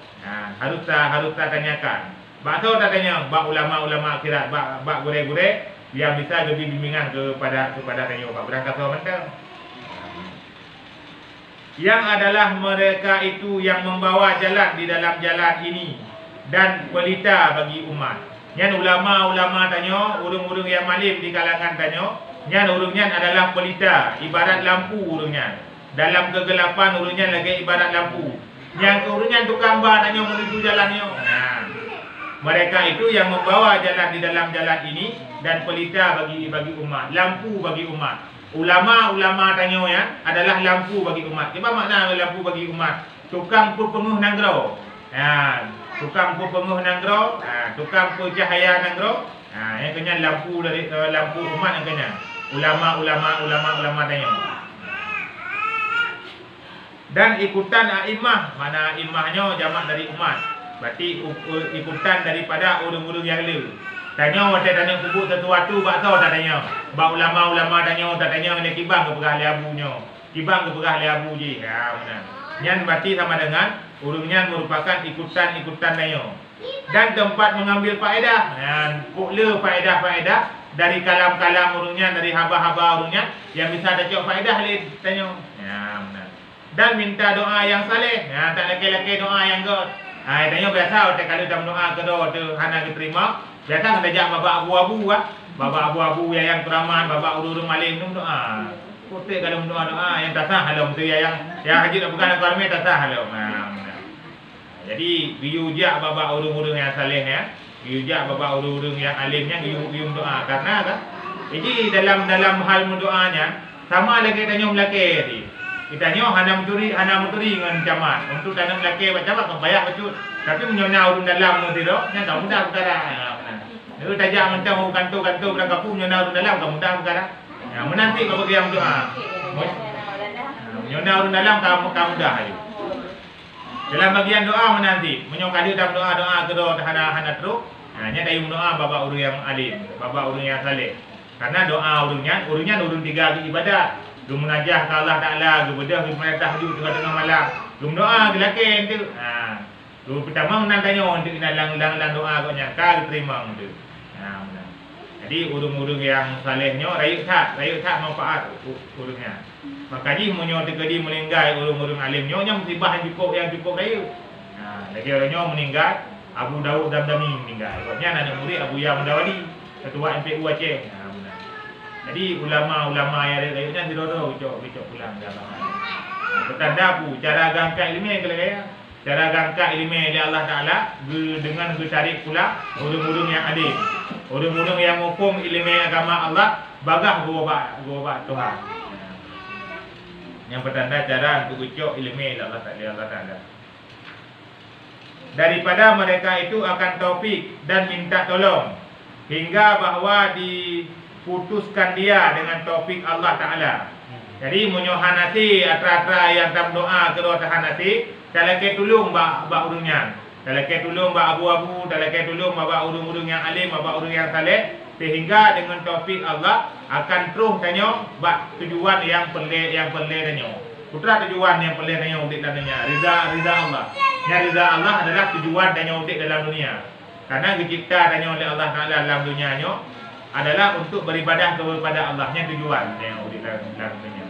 Harus tak tanyakan. Bak tahu tak tanya bak ulama-ulama akhirat, bak gure-gure biar bisa lebih bimbingan kepada tanya bak berangkat sama macam. Yang adalah mereka itu yang membawa jalan di dalam jalan ini dan pelita bagi umat. Yang ulama-ulama tanya, urung-urung yang malim di kalangan tanya, yang urungnya adalah pelita, ibarat lampu urungnya. Dalam kegelapan urungnya lagi ibarat lampu. Yang urungnya tukang bah tanya menuju jalannya. Mereka itu yang membawa jalan di dalam jalan ini dan pelita bagi umat, lampu bagi umat. Ulama-ulama tanya ya adalah lampu bagi umat. Apa makna lampu bagi umat? Tukang penguh nanggro. Tukang penguh nanggro, tukang cahaya nanggro. Yang kena lampu dari lampu umat yang kena. Ulama tanya. Dan ikutan a'immah, mana a'immahnya jamak dari umat. Berarti ikutan daripada urung-urung yang lain. Tanya waktu tanya kubuk sesuatu bak tahu tak tanya. Bak ulama-ulama tanya tak tanya dia kibang ke pegah liabunya. Kibang ke pegah liabu je. Mana. Yang berarti sama dengan urungnya merupakan ikutan tanya. Dan tempat mengambil faedah. Pukla faedah-faedah dari kalam-kalam urungnya, dari haba-haba urungnya yang bisa ada cok faedah le tanya. Mana. Dan minta doa yang saleh. Tak laki-laki doa yang god. Tanya biasa kalau dalam doa ke doa tu hana diterima. Biasa kita ajak baba abu-abu baba abu-abu yang keraman, baba urung malim tu doa. Kote kalau doa yang tak sah halau tu yang haji nak bukan nak army tak sah halau. Jadi biujak baba urung-urung yang saleh ya. Biujak baba urung-urung yang alimnya bium doa karena kan. Jadi dalam hal mendoanya sama lagi tanya melaki tadi. Kita nyo hana menturi dengan camat. Untuk tanam laki macam apa bayar betul. Tapi menyona urun dalam tu tidak, nya tak mudah perkara. Nếu tajak macam kantor-kantor belakang kampung menyona urun dalam tak mudah perkara. Menanti kau bagi yang doa. Menyona urun dalam tak mudah ayo. Dalam bagian doa menanti, menyokali dalam doa kedua hana teruk. Nya dayung doa bapa urang yang alim, bapa urang yang saleh. Karena doa urang urun 3 ibadat. Gum munajah ke Allah Taala, gum bedah gum tahajud tengah malam. Gum doa gelaken tu. Gum pertama nak tanya untuk lang doa kau nya ka diterima tu. Jadi urung-urung yang salehnya rayuk tak manfaat urungnya. Makanya munyo tegadi meninggal urung-urung alimnya nya musibah yang cukup rayuk. Lagi orangnya meninggal Abu Daud Damdami meninggal. Sebabnya anak murid Abu Ya Mendawadi, ketua MPU Aceh. Jadi ulama-ulama yang ada kayaknya dirodo bicok pulang dalam. Petanda pu cara gangkat ilmu kalau kaya. Cara gangkat ilmu oleh Allah Taala dengan bertarik pula urung-urung yang adil. Urung-urung yang hukum ilmu agama Allah bagah gua Tuhan. Yang petanda cara untuk bicok ilmu oleh Allah Taala. Daripada mereka itu akan taufik dan minta tolong hingga bahawa putuskan dia dengan taufik Allah Ta'ala. Jadi munyohanati atra-atra yang tam doa kedua tahanati talake tulung ba urungnya. Talake tulung ba abu-abu, talake tulung ba urung-urung yang alim, ba urung yang saleh sehingga dengan taufik Allah akan terus tanya ba tujuan yang pelih tanya. Putra tujuan yang pelih tanya untuk dalamnya rida Allah. Yang rida Allah adalah tujuan tanya untuk dalam dunia. Karena dicipta tanya oleh Allah Ta'ala dalam dunianya adalah untuk beribadah kepada Allahnya tujuan yang audit dalam dunia.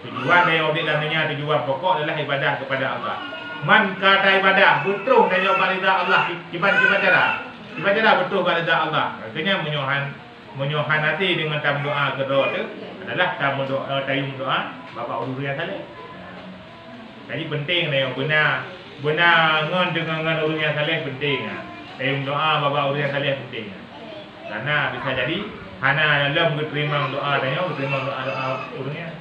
Tujuan yang audit dalam dunia tujuan pokok adalah ibadah kepada Allah. Man kata ibadah betul tanya kepada Allah. Ibadah betul kepada Allah. Artinya menyohan hati dengan tamu doa kedua tu adalah tamu doa tayung doa bapa urus yang saleh. Jadi penting ni benar ngon dengan urus yang saleh penting. Tayung doa bapa urus yang saleh penting. Karena bisa jadi hana dalam terima doa tanya terima doa urusnya.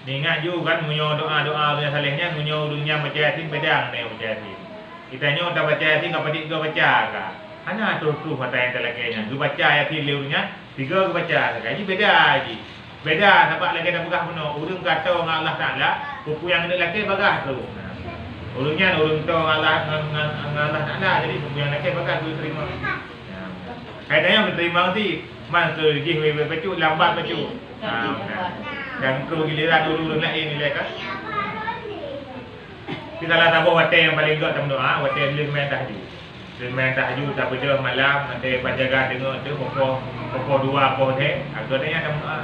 Ni ingat juga kan munyo doa urus yang salehnya munyo urusnya baca yasin pedang ni baca yasin. Kita nyo tak baca yasin apa dik go baca ka. Hana tu mata yang telakainya. Tu baca yasin leunya, tiga baca. Jadi beda lagi. Beda sebab lagi dah begah benar. Urang kata dengan Allah Taala, buku yang ada laki bagah tu. Urangnya urang tu Allah dengan Allah Taala. Jadi buku yang laki bagah tu terima. Ada yang terima nanti man ke gih baca lambat baca. Dan kru giliran urang lain nilai kan. Kita lah tahu wate yang paling gak dalam doa, wate lim main tahajud. Lim main tahajud tak berjaya malam, nanti penjaga dengar tu pokok dua pokok teh, agaknya dalam doa.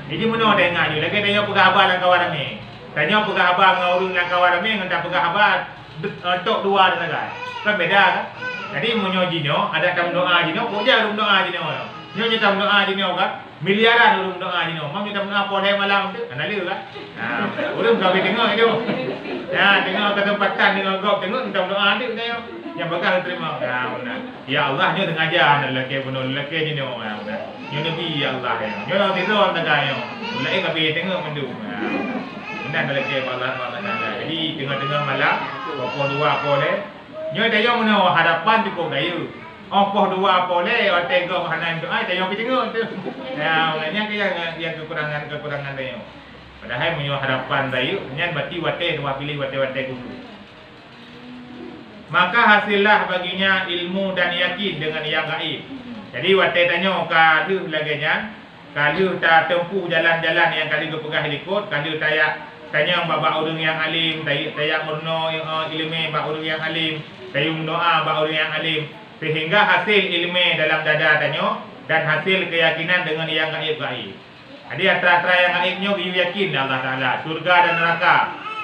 Jadi mana ada ingat je, lagi tanya pegah abah dan kawan kami. Tanya pegah abah dengan urang dan kawan kami, dengan pegah abah tok dua dan agak. Kan beda kan? Jadi munyo jinyo, ada dalam doa jinyo, puja dalam doa jinyo. Nyo dalam doa jinyo kan? Miliaran urang doa jinyo. Mam dalam doa pokok malam tu, analis kan? Urang kami dengar itu. Ya, tengok ke tempatan dengan gop tengok dalam doa dia tengok yang bakal terima. Ya Allah nyo tengah ajar lelaki penuh lelaki ni nyo. Nyo nabi ya Allah ya. Nyo nak tidur tak ayo. Mulai kami tengok mendu. Benar lelaki Allah Taala. Jadi tengah-tengah malam pokok dua boleh. Nyo dah yo meno hadapan cukup gayu. Pokok dua boleh otak gop hanan doa dah yo tengok tu. Ya, maknanya yang kekurangan dia. Padahal menyo harapan dayu nyan bati wate dua pilih wate dulu. Maka hasillah baginya ilmu dan yakin dengan yang gaib. Jadi wate tanya kalau laganya kalau tak tempuh jalan-jalan yang kali kepegah ikut, kalau tanya bapa orang yang alim, tanya murno ilmu bapa orang yang alim, tayung doa bapa orang yang alim, sehingga hasil ilmu dalam dada tanya dan hasil keyakinan dengan yang gaib. Jadi antara yang gaibnya you yakin Allah Taala, surga dan neraka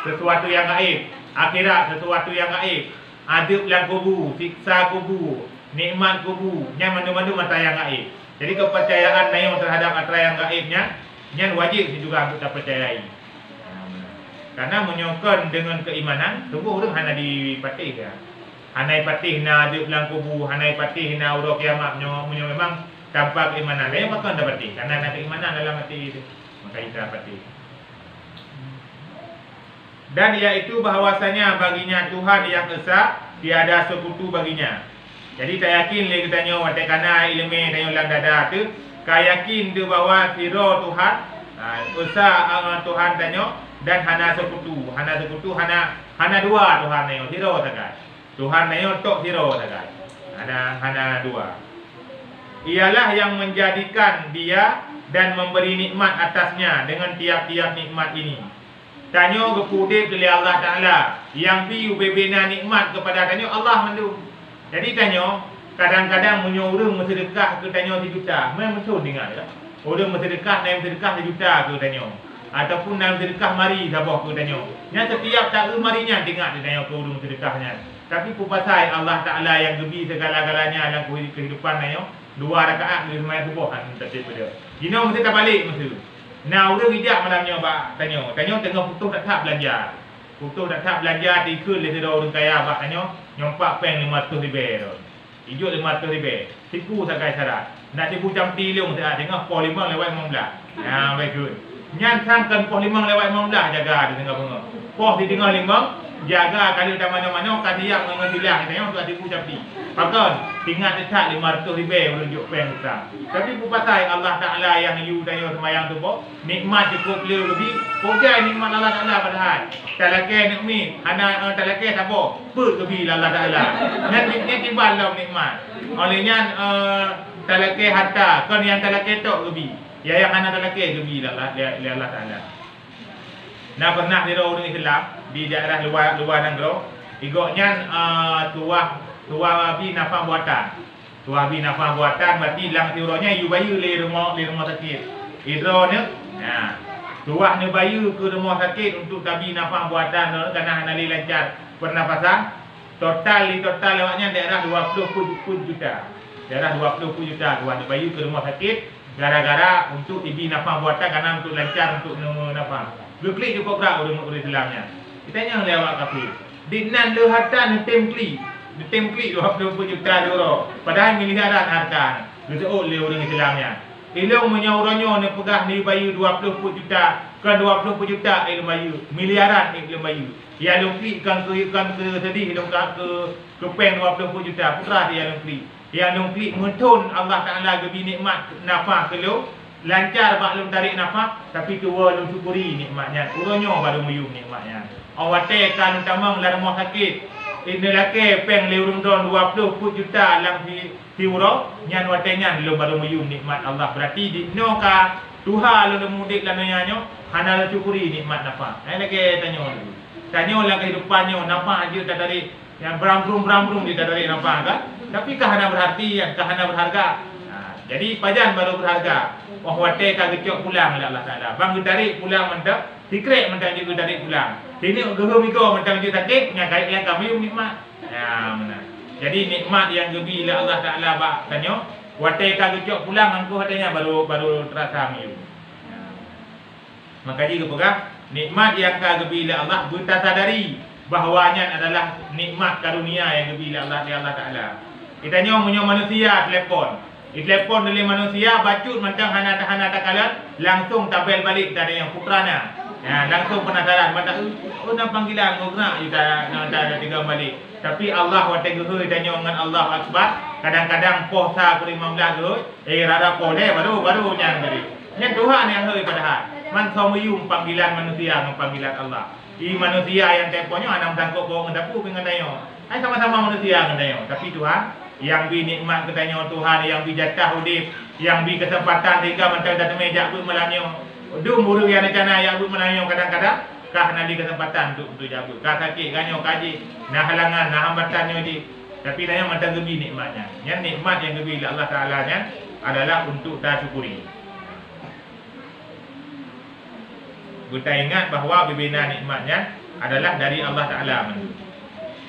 sesuatu yang gaib, akhirat sesuatu yang gaib, adab dalam kubur, siksa kubur, nikmat kubur, yang mana-mana mata yang gaib. Jadi kepercayaan nayo terhadap antara yang gaibnya, yang wajib juga untuk terpercayai. Karena menyokong dengan keimanan, semua orang hanya dipatih ya. Hanai patih na adab dalam kubur, hanai patih na urut kiamat, menyo memang tanpa keimanan dia maka anda pati karena ada keimanan dalam hati itu maka kita pati. Dan iaitu bahawasanya baginya Tuhan yang esa tiada sekutu baginya. Jadi tak yakin lagi tanya wate kana ilmu tanya dalam dada tu ka yakin tu bahawa siro Tuhan esa Tuhan tanya dan hana sekutu hana dua Tuhan tanya siro takai Tuhan tanya tok siro takai hana dua. Ialah yang menjadikan dia dan memberi nikmat atasnya dengan tiap-tiap nikmat ini. Tanya kepudip oleh Allah Ta'ala yang piu bebena nikmat kepada tanya Allah mendu. Jadi tanya kadang-kadang menyuruh bersedekah ke tanya 1 juta. Memang betul dengar tak? Orang bersedekah naik bersedekah 1 juta ke tanya. Ataupun naik bersedekah mari sabah ke tanya. Yang setiap tak marinya dengar dia tanya ke orang bersedekahnya. Tapi kupasai Allah Ta'ala yang gebi segala-galanya dalam kehidupan tanya. 2 rakaat di sembahyang subuh tertib dia. Jino mesti tak balik mesti. Nah, orang hijab malamnya bak tanya tengah putus tak belajar. Putus tak belajar dikul le orang kaya bak tanya nyompak peng 500 ribu. Hijau 500 ribu. Tipu sakai syarat. Nak tipu jam 3 mesti tengah pol 5 lewat 15. Nah, baik good. Nyan sangkan pol 5 lewat 15 jaga di tengah bunga. Pol di tengah 5 jaga kalau dah mana-mana kan dia mengilang tanya untuk tipu jam 3. Maka tinggal dekat 500 ribu menunjuk peng besar. Tapi pupatai Allah Ta'ala yang you tanya semayang tu boh, nikmat cukup beliau lebih. Puja nikmat Allah Ta'ala padahal. Talakai nikmat, anak talakai sabo, put lebih Allah Ta'ala. Nanti tiba dalam nikmat. Olehnya talakai harta, kan yang talakai tok lebih. Ya yang anak talakai lebih Allah Ta'ala. Nah pernah di orang Islam di daerah luar negara, igoknya Tuah bi nafah buatan. Tuah bi nafah buatan berarti lang tironya you bayu le rumah sakit. Idro ne. Nah. Tuah ne bayu ke rumah sakit untuk tabi nafah buatan kerana hanali lancar pernafasan. Total lewatnya daerah 20 juta. darah 20 juta tuan dia bayu ke rumah sakit gara-gara untuk ibi nafas buatan kerana untuk lancar untuk nafas. Klik cukup berat orang Islamnya. Ditanya oleh awak kafir. Dinan le harta tem klik 20 juta euro. Padahal miliaran harta. Betul oleh orang Islamnya. Ilmu menyauranyo ne pegah ni bayu 20 juta, ke 20 juta ilmu bayu, miliaran ilmu bayu. Ya lu klik kan ke sedih lu ke peng 20 juta putra dia lu klik. Ya lu klik mentun Allah Taala gebi nikmat nafas ke lu, lancar bak lu tarik nafas tapi tua lu syukuri nikmatnya. Uronyo baru meyum nikmatnya. Awate kan tamang la rumah sakit. Ini laki peng leurung don 20 juta lang di uro nyan watenyan lo baru meyum nikmat Allah. Berarti di noka Tuhan lo mudik la nyanyo hana lo syukuri nikmat nafas. Lagi tanya dulu. Tanya lah kehidupannya nafas aja tak dari yang berambrung dia tak dari nafas kan. Tapi kahana berarti yang kahana berharga. Jadi pajan baru berharga. Wah wate ka gecok pulang oleh Allah Taala. Bang tarik pulang mentah, dikrek mentah juga tarik pulang. Sini geho miko mentah juga sakit, nya kait yang kami nikmat. Ya mana. Jadi nikmat yang gebi oleh Allah Taala bak tanyo, wate ka gecok pulang angku hatanya baru terasa miu. Maka jika pegah nikmat yang ka gebi oleh Allah buta sadari bahawanya adalah nikmat karunia yang gebi oleh Allah Taala. Kita nyo manusia telefon. Telepon dari manusia bacut macam hana takalan langsung tabel balik dari yang putrana. Ya, langsung penasaran mata nak panggilan ngogna kita nak tiga balik. Tapi Allah wa teguh danyo dengan Allah Akbar. Kadang-kadang posa 15 geus rada pole baru nyang dari. Yang Tuhan yang heuy padahal. Man somuyum panggilan manusia dengan panggilan Allah. I manusia yang teleponnya anam sangkut bawa ngedapu dengan dayo. Ai sama-sama manusia dengan dayo. Tapi Tuhan yang bi nikmat katanya Tuhan, yang bi jatah udip, yang bi kesempatan sehingga mentang datang meja bu melanyo. Dum buru yang rencana yang bu melanyo kadang-kadang kah nali kesempatan untuk jago. Kah sakit kanyo kaji, nah halangan, nah hambatannya di. Tapi tanya mentang gebi nikmatnya. Yang nikmat yang gebi Allah Taala nya adalah untuk kita syukuri. Kita ingat bahawa bibina nikmatnya adalah dari Allah Taala menurut.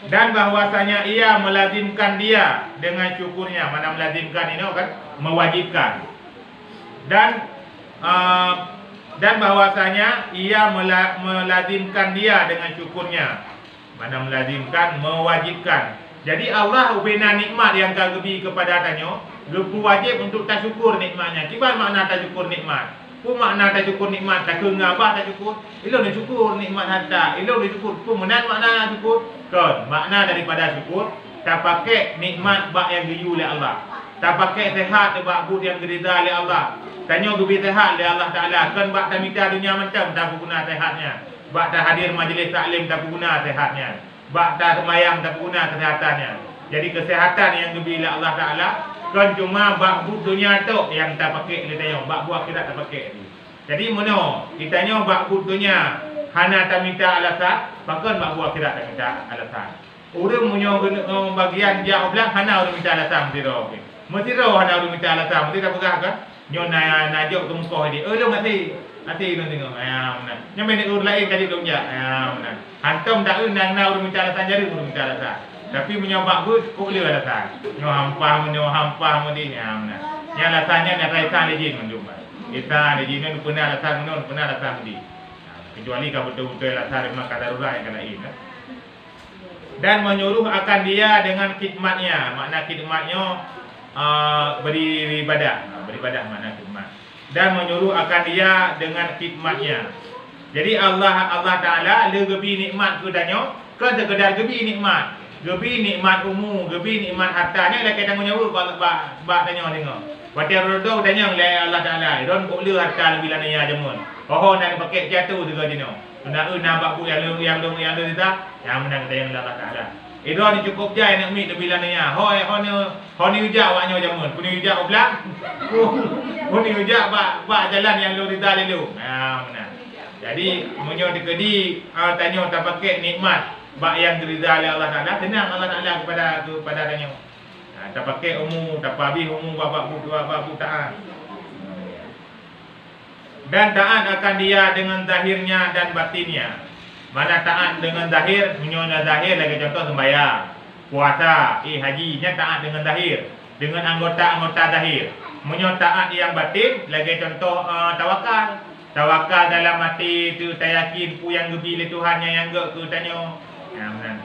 Dan bahwasanya ia melazimkan dia dengan syukurnya. Mana melazimkan ini kan mewajibkan. Dan bahwasanya ia melazimkan dia dengan syukurnya. Mana melazimkan mewajibkan. Jadi Allah ubina nikmat yang kagebi kepada tanyo, gebu wajib untuk tak syukur nikmatnya. Kibar makna tak syukur nikmat. Pun makna tak syukur nikmat, tak kengabah tak syukur. Ilo ni syukur nikmat harta. Ilo ni syukur. Pun menan makna syukur. Kan, makna daripada syukur tak pakai nikmat bak yang diyu oleh Allah. Tak pakai sehat bak bud yang gerida oleh Allah. Tanya gebi sehat oleh Allah Taala. Kan bak tak minta dunia macam tak guna sehatnya. Bak tak hadir majlis taklim tak guna sehatnya. Bak tak sembahyang tak guna kesehatannya. Jadi kesehatan yang gebi oleh Allah Taala kan cuma bak bud dunia tu yang tak pakai dia tanya. Bak buat kita tak pakai. Jadi mono ditanya bak bud dunia hana tak minta alasan, bahkan mak buah tidak tak minta alasan. Orang punya bagian jauh belah hana orang minta alasan mesti roh. Mesti roh hana orang minta alasan, mesti tak pegah kan? Nyo najok ke muka dia. Lo mati lo tengok. Ya mana. Nyo menek orang lain kaji dong ja. Ya mana. Hantam tak nang orang minta alasan jadi orang minta alasan. Tapi menyobak bus kok boleh alasan. Nyo hampah mesti ya mana. Yang alasannya nak kaitan lejin menjumpa. Kita lejin pernah alasan pernah alasan mesti. Kecuali kalau betul-betul alasan memang kadarurat yang kena ini. Dan menyuruh akan dia dengan khidmatnya. Makna khidmatnya beribadah makna khidmat. Dan menyuruh akan dia dengan khidmatnya. Jadi Allah Taala le gebi nikmat kedanyo, ke sekedar gebi nikmat. Gebi nikmat umum, gebi nikmat hartanya lah kita menyeru bak tanya tengok. Watir rodo tanya oleh Allah Taala, don boleh harta lebih lananya jamun. Oh nak pakai jatuh juga jenuh. Nak bak bu yang kita yang menang tayang Allah Taala. Itu ni cukup je nak mi lebih lananya. Honi ujak waknya jamun. Puni ujak oblang. Puni ujak bak jalan yang lu kita lalu. Menang. Jadi munyo dikedi tanya tak pakai nikmat bak yang diridai oleh Allah Taala, tenang Allah Taala kepada tanya. Tak pakai umum, tak habis umum bapak bu taat. Dan taat akan dia dengan zahirnya dan batinnya. Mana taat dengan zahir, menyonya zahir lagi contoh sembahyang, puasa, hajinya taat dengan zahir. dengan anggota-anggota zahir. Munyo taat yang batin, lagi contoh tawakal. Tawakal dalam hati tu tak yakin pu yang gebi le Tuhan yang gak ke tanyo.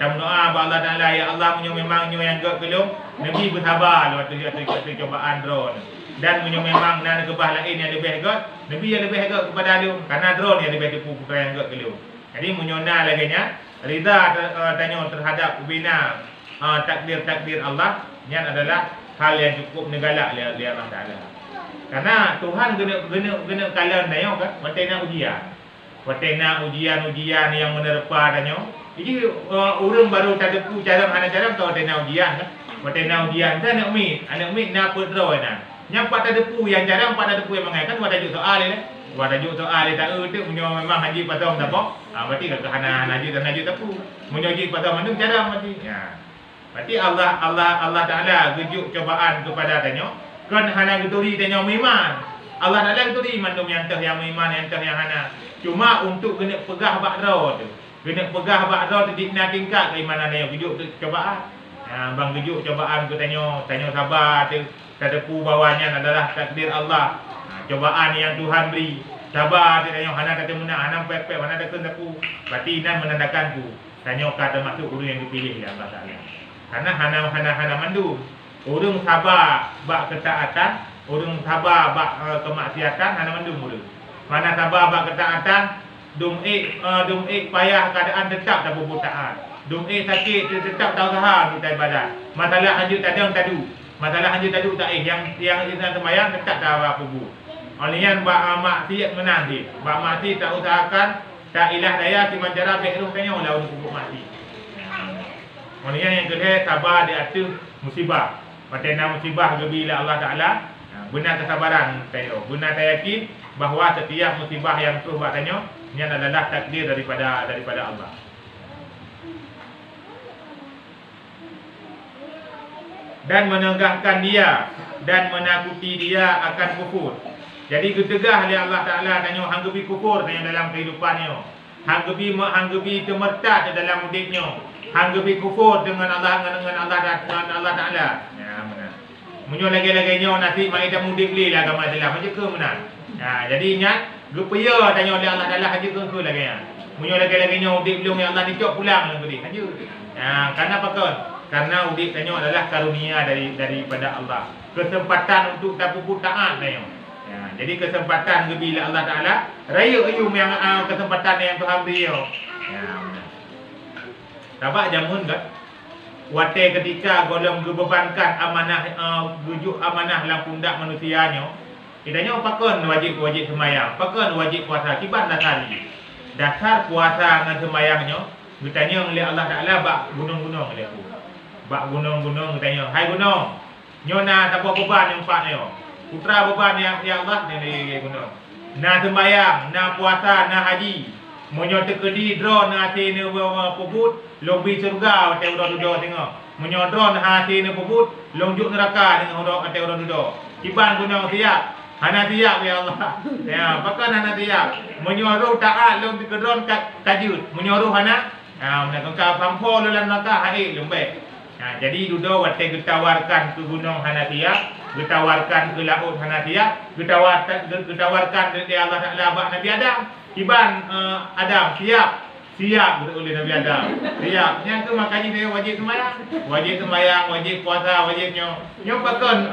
Ta berdoa ba Allah Taala, ya Allah munyo memang nyo yang gak kelong, nabi bersabar waktu cobaan drone. Dan munyo memang nan kebah lain yang lebih gak, nabi yang lebih gak kepada dia karena drone yang lebih tipu putra yang gak kelong. Jadi munyo na lagi nya rida tanyo terhadap bina takdir Allah yang adalah hal yang cukup negalak oleh Allah Taala. Karena Tuhan guna kalan tanyo kan, watena ujian. Watena ujian yang menerpa tanyo. Jadi orang baru tak depu cara hana cara kau watena ujian kan. Watena ujian kan anak umi nak putra na. Nyampak tak depu yang cara empat tak depu yang mangai kan wada juk soal ni. Wada juk soal tak tu munyo memang haji patong tak apa. Berarti ke hana haji dan haji tapu. Munyo haji patong mandung cara mati. Ya. Berarti Allah Taala gejuk cobaan kepada tanyo. Kan hana geturi tanyo iman. Allah Taala geturi mandum yang teh yang iman yang teh yang hana. Cuma untuk kena pegah bakra tu. Kena pegah bakra tu dikna tingkat keimanan dia gejuk cobaan. Bang gejuk cobaan ke tanyo sabar tu. Tadepu bawahnya adalah takdir Allah. Cobaan yang Tuhan beri. Sabar tu tanyo hana kata menang, hana pepek, hana tak tapu. Berarti nan menandakan tu tanyo kata masuk orang yang dipilih oleh Allah Taala. Karena hana mandu. Orang sabar bak ketaatan, orang sabar bak kemaksiatan, hana mandu orang. Mana sabar bak ketaatan, dum payah keadaan tetap tak berbuat taat. Dum sakit tetap tak usaha kita ibadat. Masalah hajut tadu. Masalah hajut tadu tak yang kita sembahyang tetap tak apa bu. Olian bak maksiat menang dia. Bak maksiat tak usahakan, tak ilah daya si manjara bekruh tanya lah untuk mati. Olian yang kedua sabar di atas musibah. Matena musibah bila Allah Taala benar kesabaran tayo. Benar tak yakin bahawa setiap musibah yang tu buat tanyo ini adalah takdir daripada Allah. Dan menegahkan dia dan menakuti dia akan kufur. Jadi ketegah oleh Allah Taala tanyo hanggebi kufur tanyo dalam kehidupannya. Hanggebi termertat dalam hidupnya. Hanggebi kufur dengan Allah Taala. Ya benar. Munyo lagi-laginya nanti mai dah mudik beli lah agama Islam macam ke benar. Jadi ingat gepaya tanyo oleh Allah Taala haji ke lagi ya. Munyo lagi-laginya mudik belum yang Allah dicok pulang lah tadi. Haji. Karena apa kan? Karena mudik tanyo adalah karunia daripada Allah. Kesempatan untuk tapu taat tanyo. Jadi kesempatan bila Allah Taala raya ayum yang kesempatan yang Tuhan beri. Tapak jamun tak? Wate ketika golong gebebankan amanah gujuk amanah dalam pundak manusianya. Idanya pakon wajib semayang, pakon wajib puasa kibat dasari. Dasar puasa dengan semayangnya bertanya oleh Allah Taala bak gunung-gunung oleh aku. Bak gunung-gunung bertanya, "Hai gunung, nyona tak apa beban yang empatnya. Putra beban ya Allah ni gunung. Na sembayang, na puasa, na haji. Munyo tekedi drone hati ni pebut, lombi surga ate udah duduk tengok. Munyo drone hati ni pebut, longjuk neraka dengan ate udah duduk. Kiban gunung siap. Hana siap ya Allah. Ya, pakan hana siap. Menyuruh taat long ke drone kajut. Menyuruh hana nak ka pampo dalam neraka hai lembek. Jadi duduk wate getawarkan ke gunung hana siap, getawarkan ke laut hana siap, getawarkan dari Allah Taala bak Nabi Adam. Iban Adam siap oleh Nabi Adam. Siap. Yang tu makanya dia wajib sembahyang, wajib puasa, wajibnya. Nyo pakon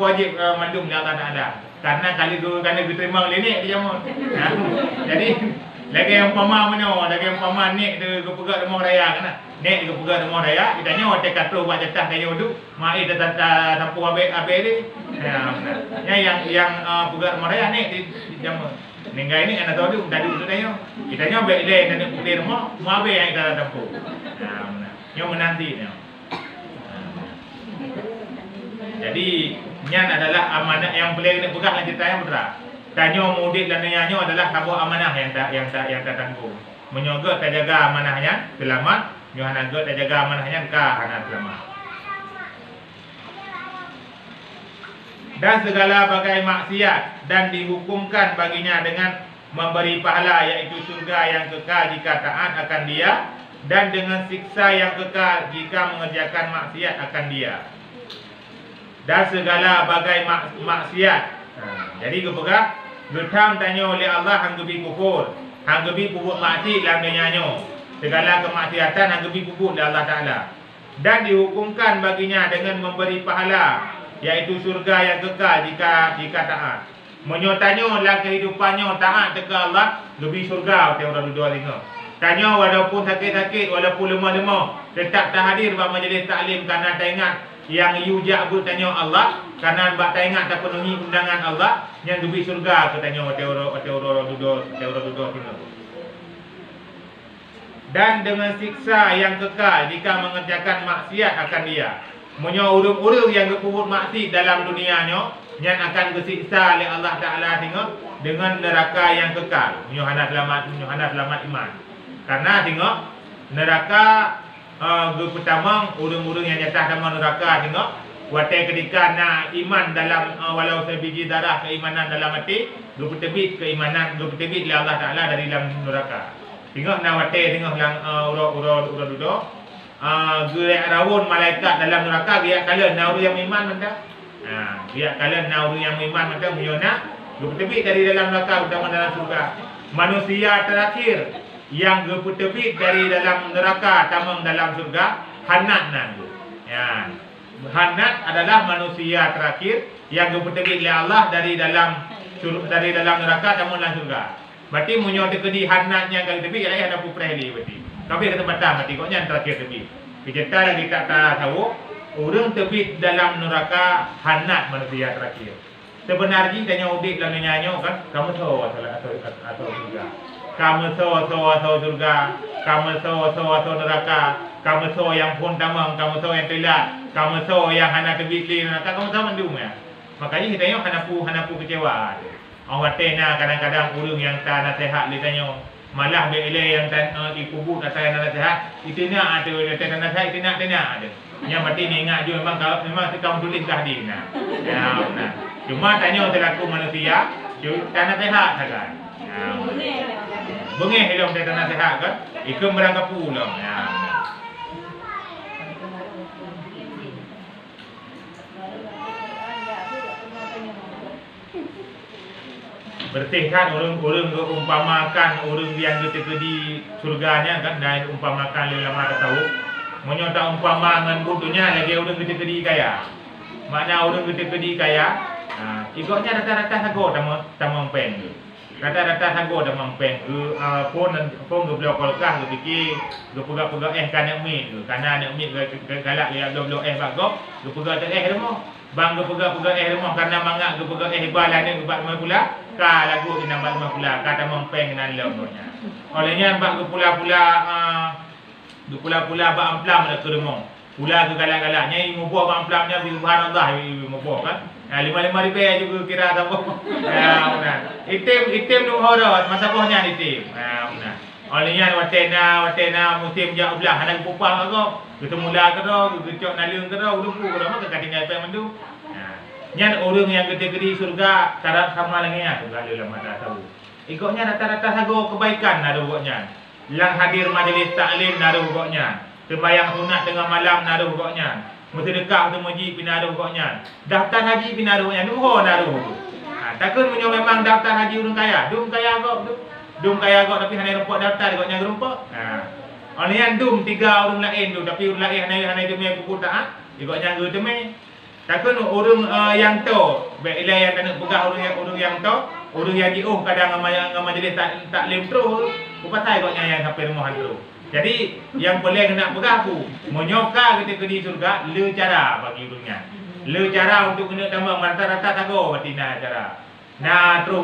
wajib mandum di Allah Taala. Karena kali tu kerana diterima oleh ni dia jamun. Jadi lagi yang pama mana, lagi yang pama ni dia kepegak rumah raya kan. Nek dia kepegak rumah raya, kita nyo dia kata buat jatah kayu tu, mai dia tampu abe ni. Yang pegak rumah raya ni di jamun. Ninggai ni anak tahu tu tadi tu tanya. Kita nyo baik dia nak putih rumah, mau abe yang kita tampu. Nyo menanti nyo. Jadi nyan adalah amanah yang boleh kena pegang lanjut tayang putra. Tanyo mudik dan nyanyo adalah sebuah amanah yang tak tanggung. Menyoga tak jaga amanahnya selamat, nyohana go tak jaga amanahnya ka hana selamat. Dan segala bagai maksiat dan dihukumkan baginya dengan memberi pahala yaitu surga yang kekal jika taat akan dia dan dengan siksa yang kekal jika mengerjakan maksiat akan dia. dan segala bagai maksiat. Jadi gepegah getam tanya oleh Allah hang gebi kufur, hang gebi pupuk mati dalam dunianya. Segala kemaksiatan hang gebi pupuk oleh Allah Taala. Dan dihukumkan baginya dengan memberi pahala, yaitu surga yang kekal jika taat. Menyotanya dalam kehidupannya taat dekat Allah, lebih surga orang dua tengok. Tanya walaupun sakit-sakit, walaupun lemah-lemah, tetap tak hadir pada majlis taklim kerana tak ingat yang yujak bertanya Allah, kerana tak ingat tak penuhi undangan Allah, yang lebih surga katanya orang dua tengok. Dan dengan siksa yang kekal jika mengerjakan maksiat akan dia. Menyo urung-urung yang berbuat maksiat dalam dunianya, yang akan bersiksa oleh Allah Taala tengok dengan neraka yang kekal. Menyo hana selamat iman. Karena tengok neraka pertama urung-urung yang jatuh dalam neraka tengok watai ketika nak iman dalam walau sebiji darah keimanan dalam hati, bertebit keimanan bertebit oleh Allah Taala dari dalam neraka. Tengok nak watai tengok yang ura duduk gerak rawon malaikat dalam neraka dia kala nak yang iman menda. Dia kala nak yang iman menda menyona bertebit dari dalam neraka utama dalam surga. Manusia terakhir yang bertebit dari dalam neraka tamang dalam surga Hanat nandu. Ya. Hanat adalah manusia terakhir yang bertebit oleh Allah dari dalam neraka tamang dalam surga. Berarti munyo tekedi Hanatnya kali tebit ialah ada puprehli berarti. Tapi kata batam berarti koknya terakhir tebit. Kita lagi tak tahu orang tebit dalam neraka Hanat manusia terakhir. Sebenarnya tanya udik dalam nyanyo kan kamu tahu atau surga. Kamu so surga, kamu so neraka, kamu so yang pun tamang, kamu so yang telat, kamu so yang hana tebit li neraka, kamu so mendung ya. Makanya kita tengok hanapu kecewa. Awak tena kadang-kadang urung yang tak nasihat li tanya, malah bila yang tak ikubut atau yang nasihat, itu nak ada tak nasihat itu nak ada. Yang berarti ni ingat juga memang kamu tulis dah di nah. Ya, nah. Cuma tanya selaku manusia, tak nasihat saja. Bengih hilang dari tanah sehat kan? Ikut merangkap pulang. Ya. Bersihkan orang-orang umpamakan orang yang ketika di surganya kan dan umpamakan lama tahu. Menyontak umpama dengan butuhnya lagi orang ketika di kaya. Makna orang ketika di kaya, ikutnya rata-rata sago tamang peng. Rata-rata sago dah mampeng pun geblok kolkah fikir gepegak-pegak kan nak mit kerana nak mit galak dia blok bagok gepegak rumah bang gepegak-pegak rumah kerana mangak gepegak balan ni gebat mai pula ka lagu kena bat mai pula kata mampeng nan lemnya olehnya bang gepula-pula bak amplam dak rumah pula ke galak-galak nyai mubuh bak amplamnya subhanallah mubuh kan. Lima ribu juga kira apa? Item nu horot masa bohnya item. Olehnya watena musim jak belah anak pupang aku. Ketemu lah kero, gecok nalung kero, udupu kero maka katinggal pe mendu. Nyan orang yang gede-gede surga syarat sama lagi ya surga dalam mata tahu. Ikutnya rata-rata sago kebaikan naruh goknya. Lang hadir majlis taklim naruh goknya. Sembahyang sunat tengah malam naruh goknya. Mesti dekat tu masjid pinaruh koknya. Daftar haji pinaruhnya nuho naruh. Takkan punya memang daftar haji orang kaya. Dum kaya kok tu. Dum kaya kok tapi hanya rumput daftar koknya gerumpuk. Olian dum tiga orang lain tu tapi orang lain hanya demi buku taat. Ikutnya ge demi. Takkan orang yang tu, bila yang kena pegang orang yang tu, orang yang diuh kadang majlis taklim terus. Kupasai koknya yang sampai rumah tu. Jadi yang boleh kena pegang aku menyoka ketika di surga le cara bagi urungnya. Le cara untuk kena tambah rata-rata sago betina cara. Nah terus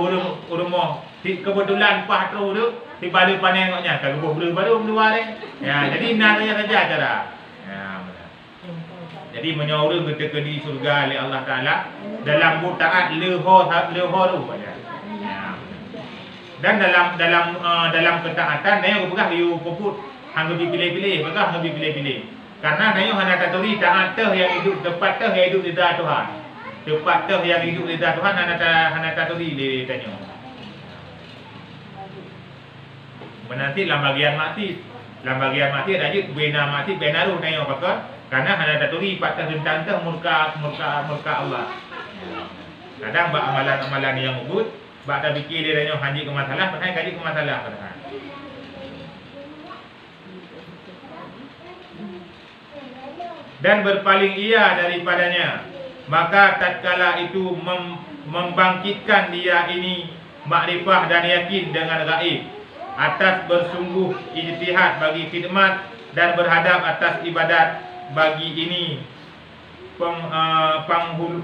urung kebetulan pah terus tu di balu panen koknya kalau buh baru luar ya jadi naranya saja cara. Ya benar. Jadi menyorong ketika di surga oleh Allah Taala dalam mutaat leho tu banyak. Ya. Dan dalam ketaatan yang berpegang you puput hang pilih-pilih, maka hang pilih-pilih. Karena nanya hana taturi taat yang hidup tepat yang hidup di dalam Tuhan. Tepat yang hidup di dalam Tuhan hana taturi dia tanya. Menanti dalam bagian mati ada je bina mati benaru nanya apakah Karena hana taturi patah tentang murka Allah. Kadang bak amalan-amalan yang ubud, bak tak fikir dia tanya haji ke masalah, padahal kaji ke masalah padahal. Dan berpaling ia daripadanya, maka tatkala itu membangkitkan dia ini makrifah dan yakin dengan gaib, atas bersungguh ijtihad bagi khidmat dan berhadap atas ibadat bagi ini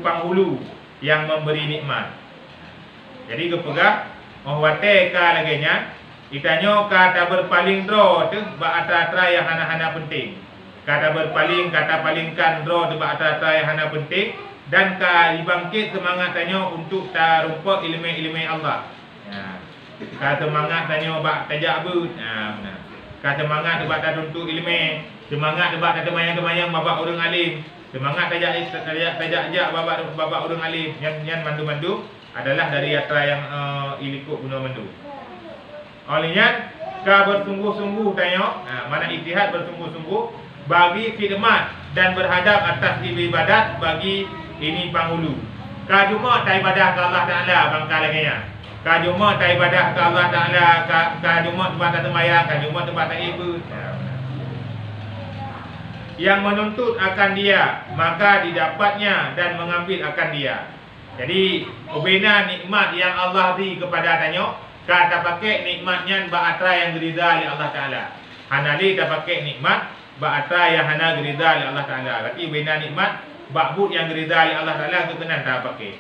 penghulu yang memberi nikmat. Jadi kepegah wate ka lagenya itanyo kata berpaling dro tu ba atra yang hana-hana penting. Kata berpaling, kata palingkan dro tu ba atra yang hana penting, dan ka dibangkit semangat tanyo untuk tarumpa ilmu-ilmu Allah. Ya. Ka semangat tanyo ba tajak but. Benar. Ka semangat tu ba untuk ilmu, semangat tu ba temayang-temayang babak orang alim. Semangat tajak babak orang alim yang mandu-mandu adalah dari atra yang ilikut guna mandu. Olehnya ka bersungguh-sungguh tanya, mana ijtihad bersungguh-sungguh bagi khidmat dan berhadap atas ibadat bagi ini penghulu. Ka cuma ta ibadah ke Allah Taala bangka laginya. Ka cuma ta ibadah ke Allah Taala, ka cuma tempat sembahyang, ka cuma tempat ibadah. Yang menuntut akan dia, maka didapatnya dan mengambil akan dia. Jadi, ubena nikmat yang Allah beri kepada tanyo, kata pakai nikmatnya ba'atra yang gerida oleh Allah Ta'ala. Hanali tak pakai nikmat ba'atra yang hana gerida oleh Allah Ta'ala. Berarti ubena nikmat ba'bud yang gerida oleh Allah Ta'ala itu kena tak pakai.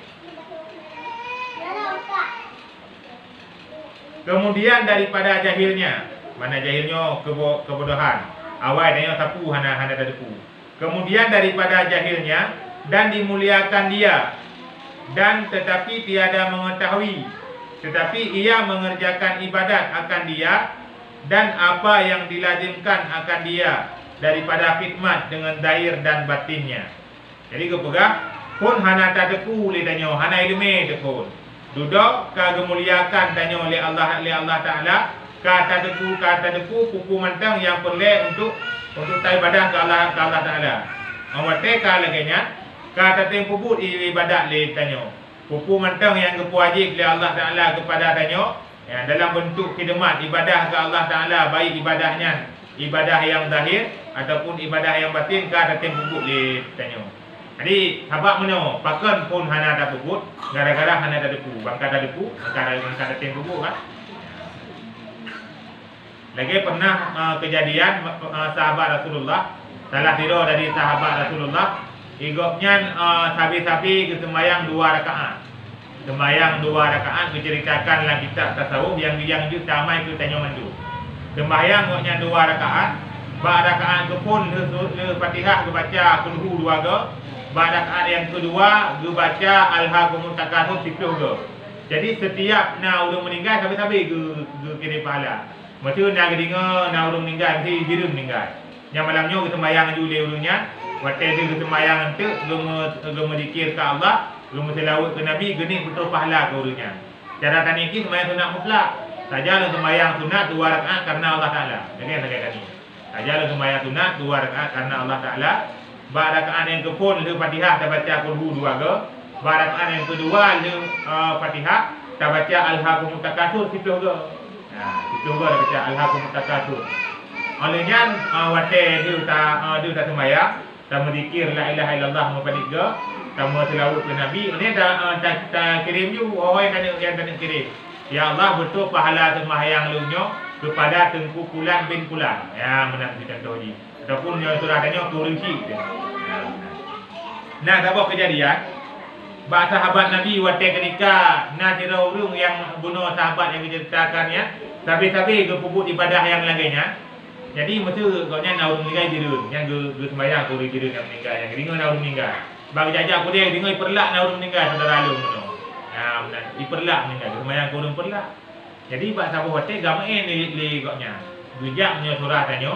Kemudian daripada jahilnya, mana jahilnya kebodohan. Awal tanya sapu hana tadapu. Kemudian daripada jahilnya dan dimuliakan dia, dan tetapi tiada mengetahui, tetapi ia mengerjakan ibadat akan dia dan apa yang dilazimkan akan dia daripada khidmat dengan zahir dan batinnya. Jadi kepegah pun hana tadapu le tanya hana ilmu tekun. Duduk ka gemuliakan tanya oleh Allah Taala. Kata deku pupu mantang yang perlu untuk ibadah ke Allah Taala. Awate ka laganya kata tempo puput ibadat le tanyo. Pupu mantang yang kepuajib oleh Allah Taala kepada tanyo, ya, dalam bentuk khidmat ibadah ke Allah Taala, baik ibadahnya ibadah yang zahir ataupun ibadah yang batin kata tempo puput le tanyo. Jadi habaq meno pakan pun hana tak puput gara-gara hana tak deku. Bangka tak deku, maka tempo puput kan. Lagi pernah kejadian sahabat Rasulullah, salah tidur dari sahabat Rasulullah, igopnya sabi-sabi ke sembahyang 2 rakaat. Sembahyang 2 rakaat diceritakan dalam kitab tasawuf yang tamai ke tanya mandu. Sembahyang gopnya 2 rakaat, ba rakaat ke pun le Fatihah ke baca kulhu 2 ke, ba rakaat yang kedua ke baca Alhaakumut Takatsur 10 ke. Jadi setiap nak urang meninggal sabi-sabi ke kira pahala. Macam nak dengar nak urang meninggal mesti diri meninggal. Yang malamnya kita sembahyang dulu urangnya, waktu dia kita sembahyang nanti gema zikir ke Allah, gema selawat ke Nabi, geni betul pahala ke urangnya. Cara tani ki sembahyang sunat mutlak. Sajalah sembahyang sunat 2 rakaat karena Allah Taala. Jangan pakai kani. Sajalah sembahyang sunat 2 rakaat karena Allah Taala. Ba rakaat yang kepun le Fatihah ta baca kulhu 2 ke. Ba rakaat yang kedua le Fatihah ta baca Alhaakumut Takatsur 10 ke. Nah, itu juga baca Alhaakumut Takatsur. Olehnya wate dia tak sembahyang, tak berzikir la ilaha illallah muhammadur rasulullah, tak selawat ke Nabi. Ini tak kirim you orang yang kena kirim. Ya Allah betul pahala sembahyang lunyo kepada Tengku Fulan bin Fulan. Ya benar kita tahu ni. Ataupun yang surah tanya kurunci. Nah, tak apa kejadian. Ba sahabat Nabi wate ketika nasira urung yang bunuh sahabat yang diceritakannya, tapi ke puput ibadah yang lainnya. Jadi mesti koknya nak urung meninggal dirun, yang ge sembahyang ku dirun yang meninggal, yang ringan nak urung meninggal. Bang jajak aku dia dengar perlak nak urung meninggal saudara lu mono. Nah, benar, diperlak meninggal, sembahyang ku urung perlak. Jadi ba sahabat wate gamain li koknya. Bijak punya surah tanyo,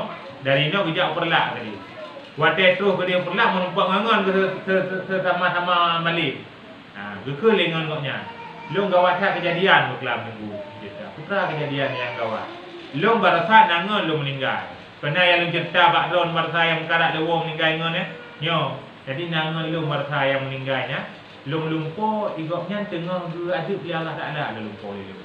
dari no bijak perlak tadi. Wate terus ke dia perlak menumpak ngangon sama-sama malik. Gekal lengan koknya. Long gawat kejadian berkelam minggu. Putra kejadian yang gawat. Long barasa nangan long meninggal. Pernah yang lu cerita bakron marsa yang karat lewong meninggal ngon nyo. Jadi nangon lu marsa yang meninggalnya, lum lumpo igoknya tengah aduk li Allah Taala lumpo lu.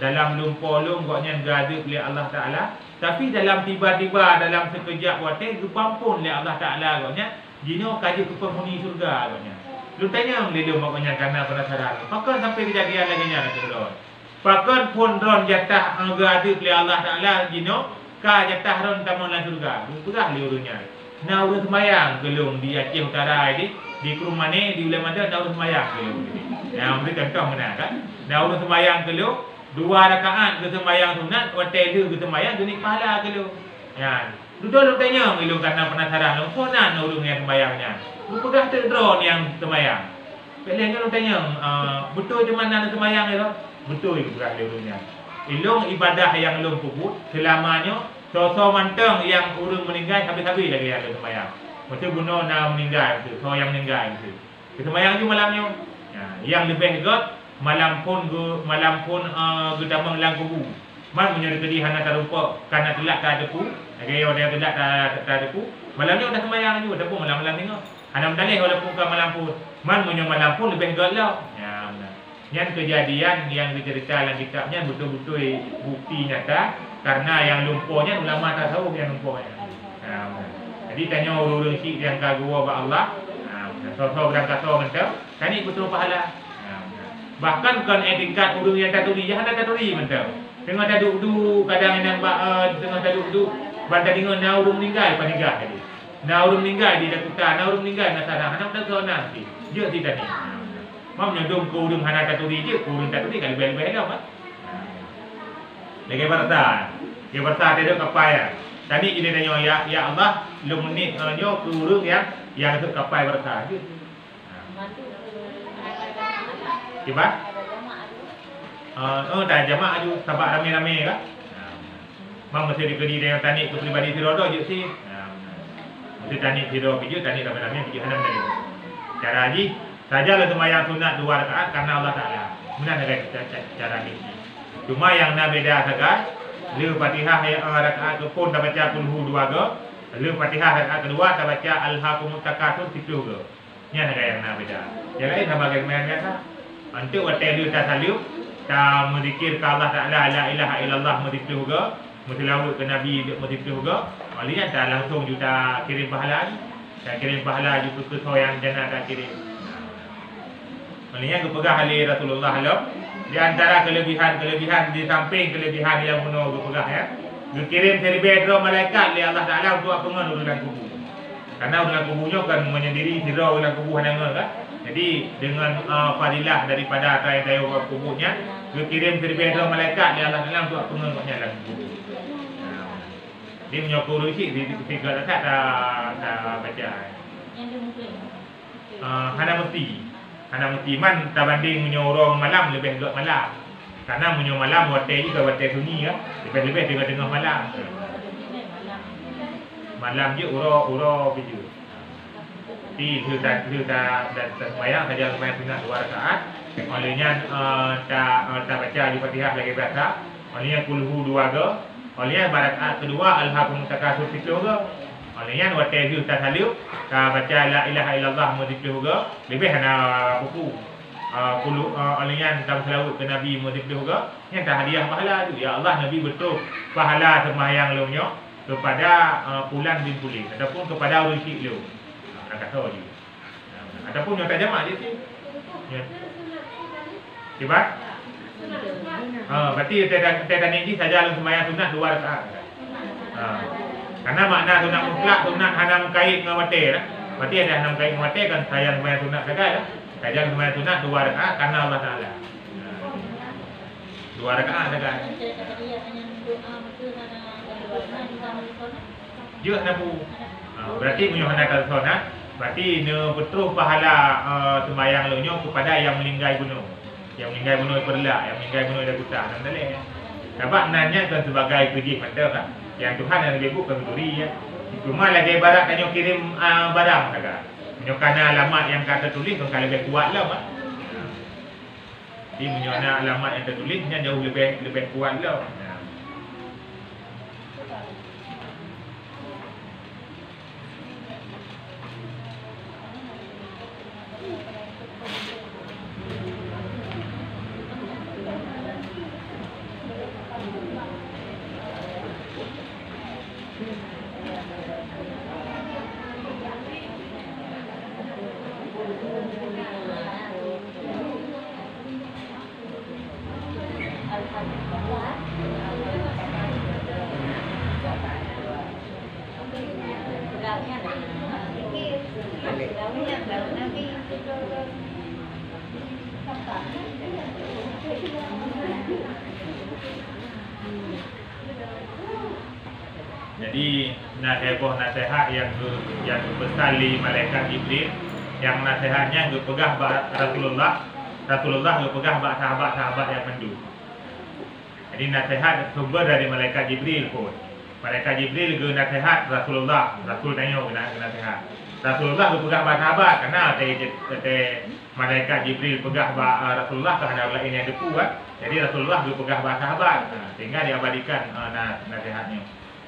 Dalam lumpo lu igoknya aduk li Allah Taala, tapi dalam tiba-tiba dalam sekejap waktu gepampun li Allah Taala igoknya, jino kaji ke penghuni surga igoknya. Lu tanya lu makanya karena penasaran. Maka sampai kejadian lagi nya tu. Pakon pun ron jatah aduk li Allah Taala jino ka jatah ron tamun lan surga. Purah li urunya. Na urus semayang gelung di Aceh Utara ini di Kerumane di Wilayah Mada na urus semayang gelung ini. Yang beri contoh mana kan? Na urus semayang gelung 2 rakaat ke semayang sunat, hotel ke semayang geni pahala gelung. Ya. Duduk lu tanya gelung karena penasaran lu sonan urus yang semayangnya. Lu pegah terdron yang semayang. Pelengnya lu tanya betul di mana semayang itu? Betul itu pegah urusnya. Ilung ibadah yang lu puput selamanya so manteng yang urung meninggal habis-habis lagi yang semayang. Macam guna nak meninggal tu, so yang meninggal tu. Semayang je malamnya. Ya, yang lebih hebat malam pun gedamang lang kubu. Man punya kedi hana tarupa karena telak tak depu. Lagi orang telak tak depu. Malamnya dah semayang juga depu malam-malam tengok. Hana mendalih walaupun ke malam pun. Man punya malam pun lebih hebat lah. Ya, benar. Yang kejadian yang dicerita dalam kitabnya betul-betul bukti nyata. Karena yang lumpuhnya ulama tasawuf yang lumpuhnya. Jadi tanya orang-orang syik yang kagua ba Allah. So-so berangkat so mentau, tani betul pahala. Bahkan bukan tingkat orang yang tak tuli, jangan tak tuli mentau. Tengah tak duduk kadang yang tengah tak duduk bantai dengan na urung meninggal panigah tadi. Na urung meninggal di Dakuta, na urung meninggal na sana. Anak tak tahu nanti. Je ti tadi. Mau nyodong ko urung hana tak tuli je, urung tak tuli kalau bel-bel dah. Lagi berta. Dia berta dia kapaya. Tadi ini tanya ya Allah, lu menit nyo turun yang itu kapaya berta. Tiba? Dah jamaah aju sabak rame-rame kan? Mam mesti dikedi dengan tani ke pribadi sirodo je sih. Mesti tani sirodo je, tani rame-rame je hanam tadi. Cara haji sajalah semayang sunat 2 rakaat karena Allah Taala. Benar ada cara ni. Cuma yang nak beda sangat, le Fatihah rakaat pun dah baca kulhu 2 ke, le Fatihah rakaat kedua dah baca Alhaakumut Takatsur 10 ke. Ni ada yang nak beda. Yang lain sama dengan main biasa. Untuk hotel dia tak salib, tak berzikir ke Allah Taala la ilaha illallah mesti ke, mesti lalu ke Nabi mesti ke. Walinya tak langsung juga kirim pahala. Tak kirim pahala juga ke soyang jannah tak kirim. Walinya kepegah ali Rasulullah Allah. Di antara kelebihan di samping kelebihan yang penuh berpegah ya. Dikirim dari bedroom malaikat oleh Allah Taala untuk apa ngan urusan kubur. Karena urusan kuburnya kan menyendiri sirah urusan kubur hanangan kan. Jadi dengan fadilah daripada tayo kuburnya, dikirim dari bedroom malaikat oleh Allah Taala untuk apa ngan koknya dalam kubur. Dia menyokong rusik di tiga dekat dah baca. Yang dia mungkin. Hana mesti man tak banding menyorong malam lebih gelap malam. Karena menyorong malam hotel juga hotel sunyi kan. Lebih tengah malam. Malam je uro biju. Di sudah sembahyang saja sembahyang sunat 2 rakaat. Olehnya tak baca di Fatihah lagi biasa. Olehnya kulhu 2 ke. Olehnya rakaat kedua Alhaakumut Takatsur 10 ke. Olehnya hotel itu tak salib, tak baca la ilaha illallah mesti juga, lebih hana buku. Olehnya tak selawat ke Nabi mesti juga, yang tak hadiah pahala tu. Ya Allah Nabi betul pahala sembahyang lu nyo kepada Pulan bin Pulih ataupun kepada orang syik lu. Nak kata je. Ataupun yang tak jamak je sih. Ya. Tiba? Berarti tadi ni saja lu sembahyang sunat 2 rakaat. Karena makna sunat mutlak, sunat hanam kait dengan watir. Berarti ada hanam kait dengan watir kan saya sembahyang sunat saja. Saya sembahyang sunat 2 rakaat karena Allah Taala. 2 rakaat saja. Juga nabu. Berarti punya hendak sunat. Berarti betul pahala sembahyang lu nyo kepada yang meninggal bunuh. Yang meninggal bunuh perla, yang meninggal bunuh dah buta. Nampak dapat nanya kan sebagai kerja mata kan. Yang Tuhan yang lebih bukan duri ya. Cuma lagi ibarat tanya kirim barang saja. Menyokana alamat yang kata tulis kan lebih kuat lah mak. Jadi menyokana alamat yang tertulisnya jauh lebih kuat lah. Jadi nasihat yang bersali malaikat Jibril, yang nasihatnya pegah Rasulullah pegah sahabat-sahabat yang mandu. Jadi nasihat sumber dari malaikat Jibril pun. Malaikat Jibril nasihat Rasulullah, Rasul tanya nasihat. Rasulullah pegah sahabat karena malaikat Jibril pegah Rasulullah kerana lain yang depu kan. Jadi Rasulullah pegah sahabat. Sehingga diabadikan nasihatnya.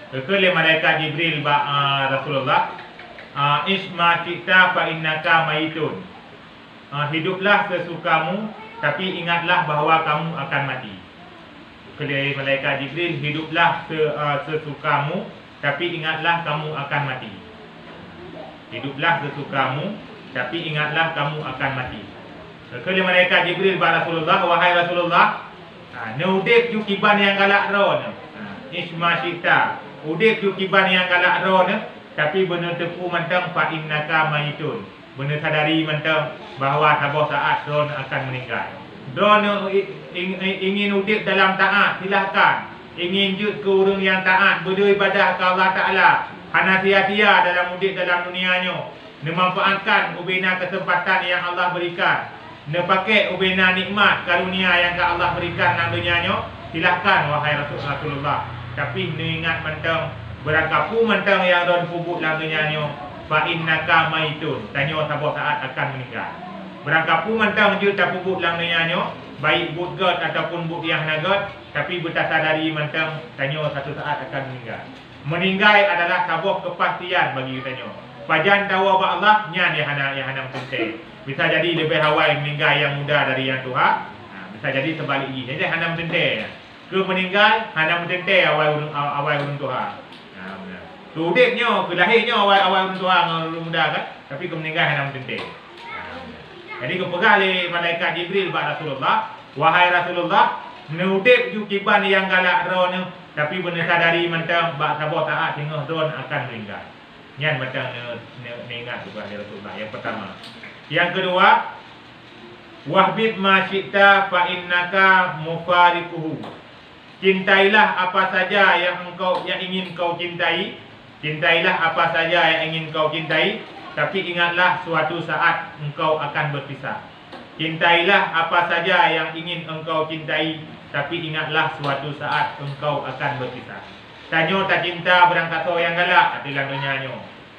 Kekali malaikat Jibril Rasulullah, isma kita fa innaka maitun. Hiduplah sesukamu, tapi ingatlah bahawa kamu akan mati. Kekali malaikat Jibril, hiduplah sesukamu, tapi ingatlah kamu akan mati. Hiduplah sesukamu, tapi ingatlah kamu akan mati. Kekali malaikat Jibril Rasulullah, wahai Rasulullah, neudip ju kiban yang galak ron. Isma kita udip ju kiban yang galak ron, tapi benar tepu mentang fa innaka maitun. Benar sadari mentang bahawa sabar saat ron akan meninggal. Ron ingin udip dalam taat, silahkan. Ingin jut ke orang yang taat, beribadah ke Allah Ta'ala. Hana sia-sia dalam udip dalam dunianya. Memanfaatkan ubina kesempatan yang Allah berikan. Pakai ubina nikmat karunia yang Allah berikan dalam dunianya. Silahkan wahai Rasulullah. Tapi ingat mentang berangkapu mentang yang ron pubuk dalam dunianya, fa innaka maitun. Tanya sabar saat akan meninggal. Berangkapu mentang je tak pubuk dalam dunianya, baik but god ataupun but yang nagot, tapi bertasadari mentang tanya satu saat akan meninggal. Meninggal adalah sabar kepastian bagi kita tanya. Pajan tahu apa Allah nyan yang hana penting. Bisa jadi lebih awal meninggal yang muda dari yang tua. Bisa jadi sebaliknya. Jadi hana penting. Ke meninggal hana mentente awal urang tua. Tudiknya ke lahirnya awal urang tua urang muda kan, tapi ke meninggal hana mentente. Jadi kepegah oleh malaikat Jibril pada Rasulullah, wahai Rasulullah, neudip ju kiban yang galak ron, tapi benar sadari mentang bak sabar taat sehingga ron akan meninggal. Yang mentang ingat kepada Rasulullah. Yang pertama. Yang kedua, wahbib ma syi'ta fa innaka mufariquhu. Cintailah apa saja yang ingin kau cintai. Cintailah apa saja yang ingin kau cintai, tapi ingatlah suatu saat engkau akan berpisah. Cintailah apa saja yang ingin engkau cintai, tapi ingatlah suatu saat engkau akan berpisah. Tanya tak cinta berangkat yang galak dalam dunianya.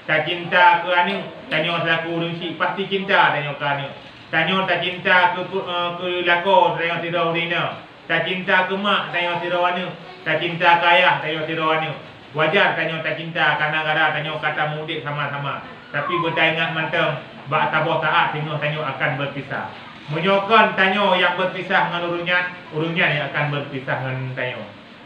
Tak cinta ke anu, tanya selaku urungsi pasti cinta tanya ke anu. Tanya tak cinta ke lakon tanya tirau dina. Tak cinta ke mak tanya tirau anu. Tak cinta ke ayah tanya tirau anu. Wajar tanya tak cinta kadang-kadang tanya kata mudik sama-sama. Tapi bertaingat mantang bak sabar taat sehingga tanya akan berpisah. Menyokon tanya yang berpisah dengan urungnya yang akan berpisah dengan tanya.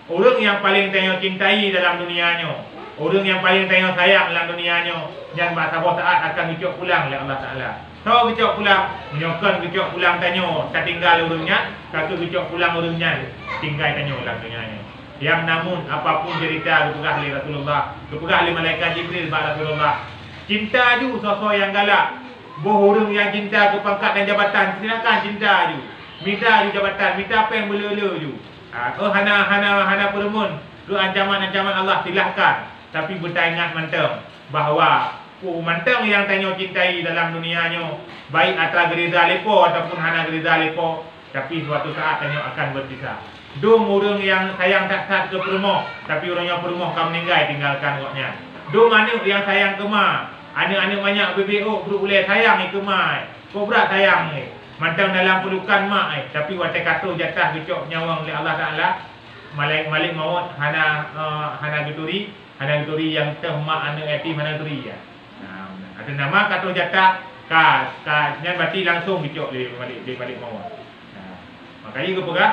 Orang yang paling tanya cintai dalam dunianya, orang yang paling tanya sayang dalam dunianya, yang bak sabar taat akan kecok pulang oleh Allah Ta'ala. So kecok pulang, menyokon kecok pulang tanya, tak tinggal urungnya, kata kecok pulang urungnya, tinggal tanya dalam dunianya. Yang namun apapun cerita kepegah oleh Rasulullah, kepegah oleh malaikat Jibril pada Rasulullah, cinta ju sosok yang galak. Bohong yang cinta ke pangkat dan jabatan, silakan cinta ju. Minta ju jabatan, minta apa yang boleh-boleh ju. Hana peremun ke ancaman-ancaman Allah, silahkan. Tapi bertaingat mantang bahawa mantang yang tanya cintai dalam dunianya, baik atas gereza lepo ataupun hana gereza lepo, tapi suatu saat tanya akan berpisah. Dum orang yang sayang tak ke peremoh, tapi orang yang peremoh akan meninggal tinggalkan waknya. Dum anak yang sayang ke mak, anak-anak banyak BBO boleh sayang ke mak. Kau berat sayang ni. Mantang dalam pelukan mak tapi watai kata jatah kecok nyawang oleh Allah Ta'ala. Malik maut hana geturi yang termak anak yatim hana geturi ya. Ada nama kata jatah nyan berarti langsung kecok dia balik maut. Makanya ke pegah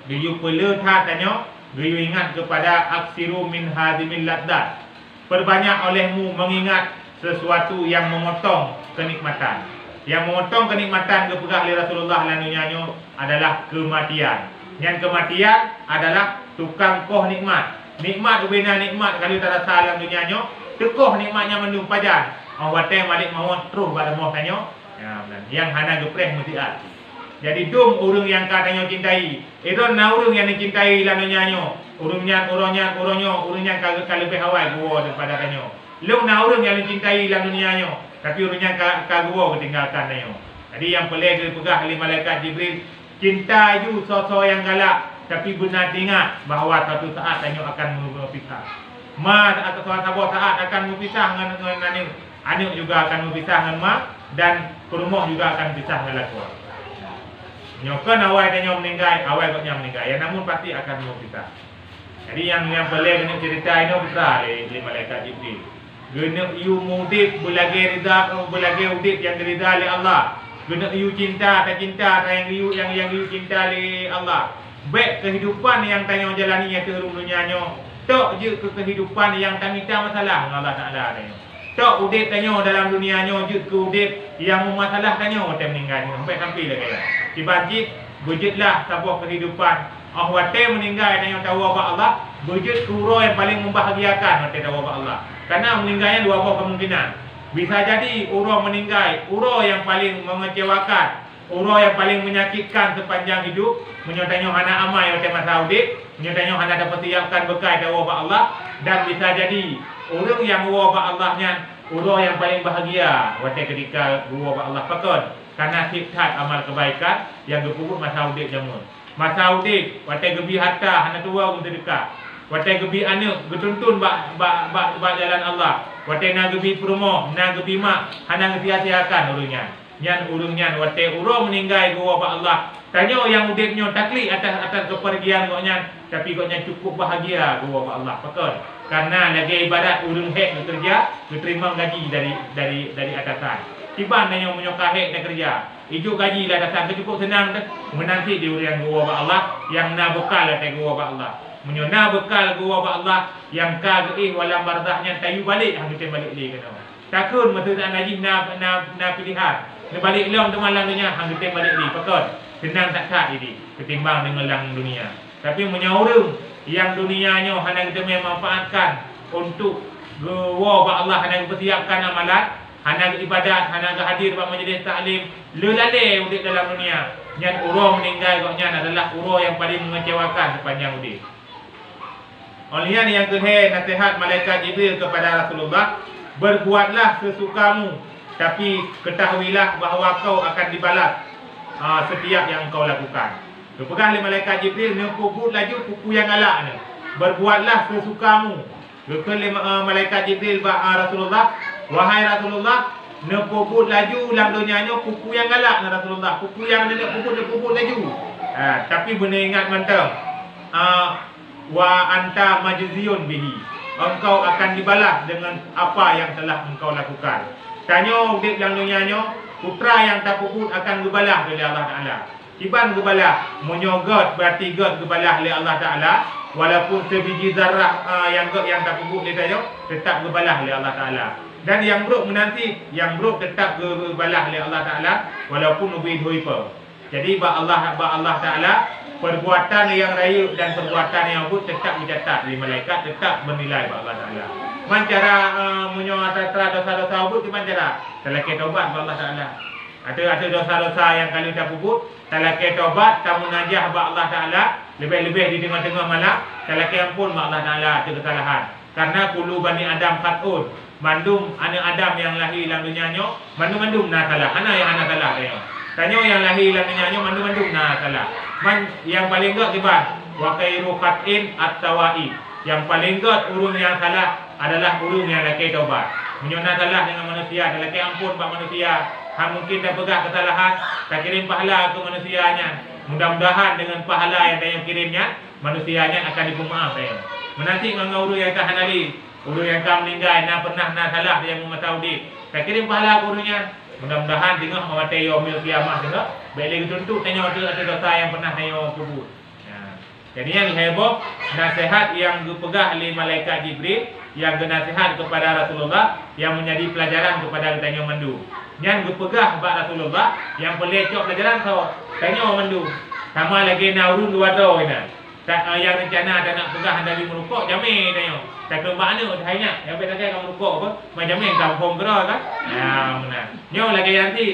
Giyu pela tanya, giyu ingat kepada aksiru min hadimil laddat. Perbanyak olehmu mengingat sesuatu yang memotong kenikmatan. Yang memotong kenikmatan kepegah oleh Rasulullah dalam dunianya adalah kematian. Yang kematian adalah tukang koh nikmat. Nikmat ubina nikmat kalau tak rasa dalam dunianya, tekoh nikmatnya mendung pajan. Awatnya malik maut terus pada mau tanya. Yang hana gepreh mesti Jadi dum urang yang katanya cintai. Itu na urang yang dicintai lananya nyo. Urangnya ka lebih awal gua daripada kanyo. Lu na urang yang dicintai lananya nyo. Tapi urangnya ka gua ketinggalkan nyo. Jadi yang pelik dipegang oleh malaikat Jibril, cinta you sosok yang galak, tapi benar ingat bahawa satu saat kanyo akan berpisah. Atau suatu saat akan berpisah dengan anak juga akan berpisah dengan mak, dan kerumuh juga akan berpisah dengan lakuan. Nyokan awal tanya meninggal, awal koknya meninggal. Ya namun pasti akan berpisah. Jadi yang pelik kena cerita ini besar oleh malaikat Jibril. Guna you mudib belagi udib yang dirida oleh Allah. Guna you cinta tak cinta yang you cinta oleh Allah. Baik kehidupan yang tanya jalani yang terung dunianya. Tok je ke kehidupan yang tak minta masalah dengan Allah Taala tanya. Tok udib tanya dalam dunianya je ke udib yang memasalah tanya waktu meninggal sampai lagi. Dibajik wujudlah sebuah kehidupan. Waktu meninggal tanya tahu apa Allah, wujud kuro yang paling membahagiakan waktu tahu apa Allah. Karena meninggalnya dua kemungkinan. Bisa jadi urang meninggal, urang yang paling mengecewakan, urang yang paling menyakitkan sepanjang hidup, menyertanya hana amai waktu masa udib, menyertanya hana dapat siapkan bekal tahu apa Allah, dan bisa jadi orang yang apa Allahnya, urang yang paling bahagia waktu ketika apa Allah pakon. Karena sifat amal kebaikan yang berpupuk masa udib jamun. Masa udib, waktu gebi harta, hana tua untuk dekat. Waktu gebi anak, getuntun bak jalan Allah. Waktu nak gebi perumoh, nak gebi mak, hana ngesiasiakan urungnya. Nyan urungnya, waktu urung meninggal gua pak Allah. Tanya yang udibnya takli atas kepergian koknya, tapi koknya cukup bahagia gua pak Allah. Pakon. Karena lagi ibadat urung hek bekerja, diterima gaji dari atasan. Tiba nanya menyokah hek nak kerja. Ijuk gaji lah datang cukup senang dah. Menanti di urian gua ba Allah yang na bekal lah gua ba Allah. Menyona bekal gua ba Allah yang ka geih walam bardahnya tayu balik hang kita balik li kena. Takun masa tak gaji na pilihan. Ni balik long tu malam dunia hang kita balik li pakon. Senang tak kat ini ketimbang dengan lang dunia. Tapi menyaurung yang dunianya hanya kita memanfaatkan untuk gua ba Allah hanya persiapkan amalan. Hana ibadat, hana hadir pada majlis taklim, lelale udip dalam dunia. Yang urang meninggal koknya adalah urang yang paling mengecewakan sepanjang udip. Olehnya yang kedua nasihat malaikat Jibril kepada Rasulullah, berbuatlah sesukamu, tapi ketahuilah bahawa kau akan dibalas setiap yang kau lakukan. Dipegang oleh malaikat Jibril, nepukut laju kuku yang galak ni. Berbuatlah sesukamu. Dipegang malaikat Jibril Rasulullah, wahai Rasulullah, nepukut laju dalam dunianya kuku yang galak na Rasulullah. Kuku yang nak pukut laju. Tapi benar ingat mantap. Wa anta majziyun bihi. Engkau akan dibalas dengan apa yang telah engkau lakukan. Tanya di dalam dunianya, putra yang tak pukut akan dibalas oleh Allah Taala. Kiban gebalah, menyogot berarti god gebalah oleh Allah Taala. Walaupun sebiji zarah yang tak pupuk dia tanya, tetap gebalah oleh Allah Taala. Dan yang buruk menanti, yang buruk tetap gebalah oleh Allah Taala walaupun lebih hoipa. Jadi ba Allah Taala perbuatan yang raya dan perbuatan yang buruk tetap dicatat oleh malaikat, tetap bernilai ba Allah Taala. Man cara menyuarakan dosa-dosa buruk di cara selekeh taubat ba Allah Taala. Ada dosa-dosa yang kalau tak pupuk, selekeh taubat, tak munajah ba Allah Taala, lebih-lebih di tengah-tengah malam, selekeh ampun ba Allah Taala ada kesalahan. Karena kulu bani Adam khatun. Mandum anak Adam yang lahir dalam dunianya, mandum na salah. Ana yang ana salah tanya. Tanya yang lahir dalam dunianya mandum na salah. Man yang paling gak tiba wa khairu khatin at-tawai. Yang paling gak urung yang salah adalah urung yang laki taubat. Menyona salah dengan manusia, laki ampun bak manusia. Hang mungkin dah pegah kesalahan, tak kirim pahala ke manusianya. Mudah-mudahan dengan pahala yang dia kirimnya, manusianya akan dimaaf tanya. Menanti dengan urung yang tahan ali. Urung yang kau meninggal, nak pernah nak salah dia mematau di. Tak kirim pahala gurunya. Mudah-mudahan tengok mawate yaumil kiamah tengok. Baik lagi tuntut tengok ada dosa yang pernah tengok kubur. Jadi yang heboh nasihat yang dipegang oleh malaikat Jibril yang nasihat kepada Rasulullah yang menjadi pelajaran kepada tanya mandu. Yang dipegang bak Rasulullah yang pelecok pelajaran kau tanya mandu. Sama lagi naurun dua tahun ina. Yang rencana ada nak pegang dari merukuk jamin tanya. Tak ke mana hanya yang betul kamu merukuk apa? Macam ni kampung kera kan? Ya benar. Nyo lagi nanti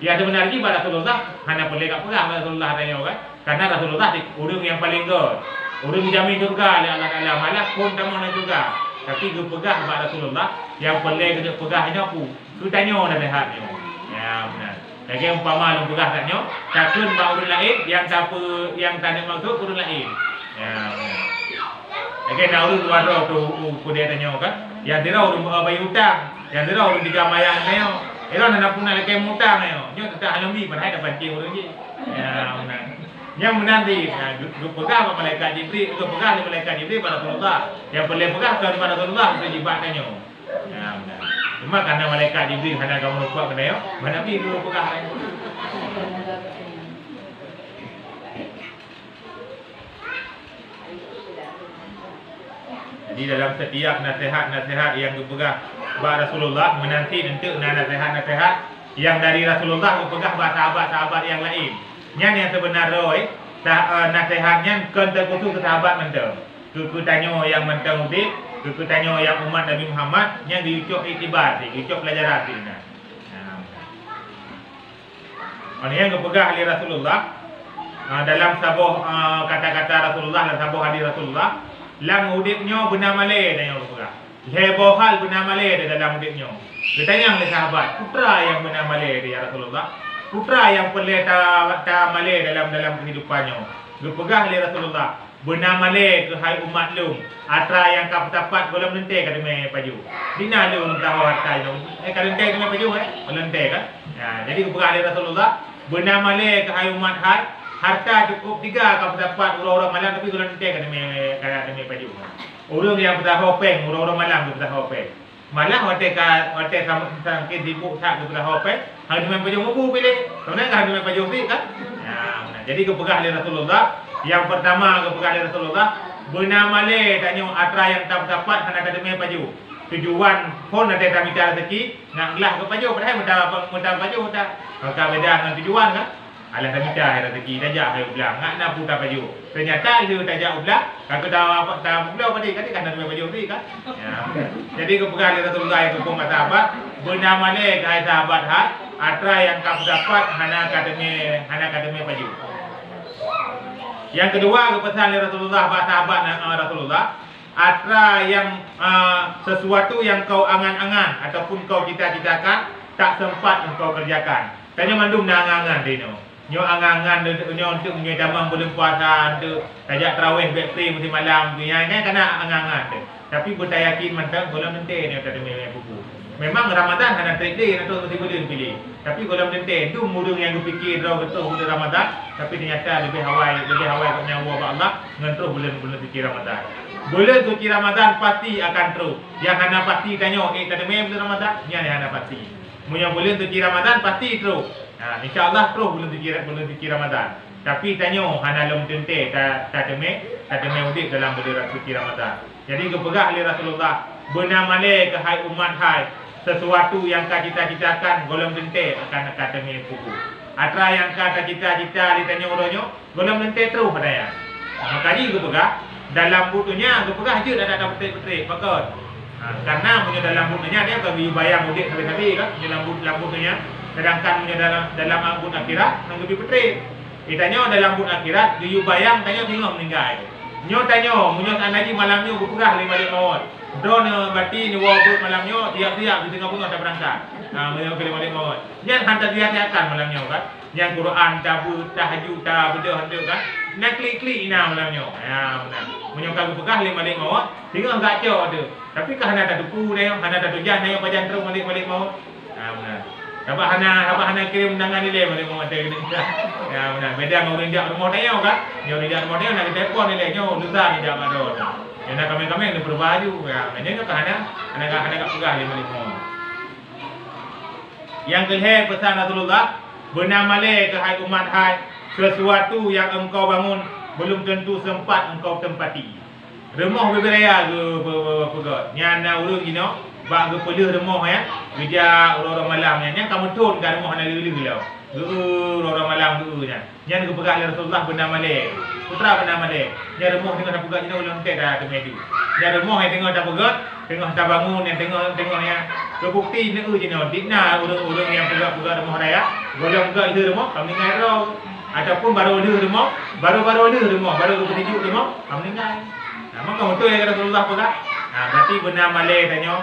Ya sebenarnya pada Rasulullah hanya boleh kat perang Rasulullah tanya kan. Karena Rasulullah orang yang paling good. Orang dijamin surga oleh Allah Taala malah pun tamu nak surga. Tapi dia pegah pada Rasulullah yang boleh dia pegahnya aku. Tu tanya dah lehatnya. Ya benar. Lagi umpama lu pegah tanya, takun ba urang lain yang siapa yang tak ada maksud urang lain. Ya benar. Lagi nak urang waro tu dia tanya kan. Yang dia urang bayar hutang, yang dia urang digamayang tanya. Era nak pun nak kem hutang ayo. Nyo tak alami padahal dapat je urang je. Ya benar. Yang menanti, dua pegah pada malaikat Jibril, dua pegah di malaikat Jibril pada Rasulullah. Yang boleh pegah kepada Rasulullah sejibat tanya. Ya benar. Cuma karena malaikat Jibril hanya kamu lupa kena yo, mana pi dua pegah lain. Jadi dalam setiap nasihat-nasihat yang dipegah pada Rasulullah menanti untuk nasihat-nasihat yang dari Rasulullah dipegah pada sahabat-sahabat yang lain. Yang sebenarnya nasihatnya kan terkhusus ke sahabat mentang. Ku tanya yang mentang udik, ku tanya yang umat Nabi Muhammad yang diucap iktibar, diucap pelajaran sini. Orang yang kepegah oleh Rasulullah dalam sabuh kata-kata Rasulullah dan sabuh hadis Rasulullah, lang udiknya benar malai dan yang kepegah. Lebohal benar malai dalam udiknya. Kita tanya oleh sahabat, putra yang benar malai dia Rasulullah. Putra yang boleh tak malai dalam kehidupannya. Dipegah oleh Rasulullah. Benar malai ke hai umat lum. Atra yang kau dapat golong lentik kata me paju. Dina lum tahu harta itu. Kata lentik tu me paju lentik kan. Ya, jadi dipegah oleh Rasulullah. Benar malai ke hai umat hai. Harta cukup 3 kau dapat orang-orang malam tapi golong lentik kata me paju. Orang yang bertahu peng, orang-orang malam bertahu peng. Malah hotel sama ke sibuk tak ke hotel, harus main pajung buku pilih. Sebenarnya harus main pajung pilih kan? Ya, benar. Jadi kepegah oleh Rasulullah. Yang pertama kepegah oleh Rasulullah, benar malai tanya atra yang tak dapat kena kata main pajung. Tujuan pun ada tak minta rezeki, nak gelah ke pajung padahal mudah pajung tak. Maka beda dengan tujuan kan? Alah tak minta rezeki tajak hai ulang, nak putar pajung. Ternyata dia tajak ulang, kalau tahu apa tahu ulang pada kan kan main pajung ni kan? Ya. Jadi kepegah oleh Rasulullah yang hukum sahabat, benar malai hai sahabat hai, atra yang kau dapat hana kademe paju. Yang kedua kepesan oleh Rasulullah pada sahabat Rasulullah, atra yang sesuatu yang kau angan-angan ataupun kau cita-citakan tak sempat engkau kerjakan. Tanya mandum nak angan-angan dino. Nyo angan-angan nyo untuk menyedamang bulan puasa, untuk tajak tarawih bekti musim malam, yang kan kena angan-angan. Tapi kita yakin mantap golong nanti ni tak ada buku. Memang Ramadan hanya 3 day atau mesti boleh pilih. Tapi golong nanti tu mudung yang fikir dah betul bulan Ramadan, tapi ternyata lebih hawai kat nyawa Allah ngantuk bulan fikir Ramadan. Bulan suci Ramadan pasti akan terus. Yang hanya pasti tanya, tak ada bulan Ramadan, ni hanya pasti. Punya bulan suci Ramadan pasti terus. Nah, insya-Allah terus bulan suci Ramadan. Tapi tanya hanya lom tente tak ada udik dalam bulan suci Ramadan. Jadi kepegah oleh Rasulullah, benar malai ke hai umat hai, sesuatu yang kau cita-citakan golong tente akan teme buku. Atra yang kau cita-cita ditanya orangnya, golong tente terus padanya. Makanya kepegah dalam bukunya kepegah je dah ada betul-betul pakot. Karena punya dalam bukunya dia bagi bayang udik habis-habis kan, dalam bukunya. Sedangkan punya dalam angkut akhirat nang lebih betul. Ditanya dalam buku akhirat, dia bayang tanya tengok meninggal. Nyo tanya, munyo anaji malamnya berperah 5 maut. Drone bati ni wabut malamnya tiap-tiap di tengah bunga tak berangkat. Munyo ke 5 maut. Yang hantar tiap-tiapkan malamnya kan. Yang Quran tabu tahajud ta benda kan. Nak klik-klik ina malamnya. Ya benar. Munyo ka berperah 5 maut, tengok gaco ada. Tapi kah hana tak duku dia, hana tak tujan dia pajan terus balik maut. Benar. Apa hana kirim undangan nilai balik maut dia kena. Ya benar. Beda dengan orang jak rumah dia kan. Dia orang jak rumah dia nak telefon nilainya lusa ni jak ada. Ya nak kami nak berbaju ya. Maknanya ke hana kat pegah 5 maut. Yang kelih pesan Rasulullah, benar malai ke hai umat hai, sesuatu yang engkau bangun belum tentu sempat engkau tempati. Remah berberaya ke pegot. Nyana urang gino, bak ke pelih remah ya. Bija orang-orang malam nya kamu tun kan remah nak lili lau. Orang malam tu nya. Yang ke pegak Rasulullah benar malai. Putra benar malai. Nya remah tengok tak pegat gino ulun tek dah temedu. Nya remah yang tengok tak pegat, tengok tak bangun yang tengok ya. Kebukti nak ujino dikna urang-urang yang pegak-pegak rumah raya, golong pegak itu rumah, kami meninggal roh. Ataupun baru ada rumah, baru-baru ada rumah, baru bertujuk rumah, kami meninggal. Nah, maka betul yang Rasulullah pegak. Nah, berarti benar malai tanya.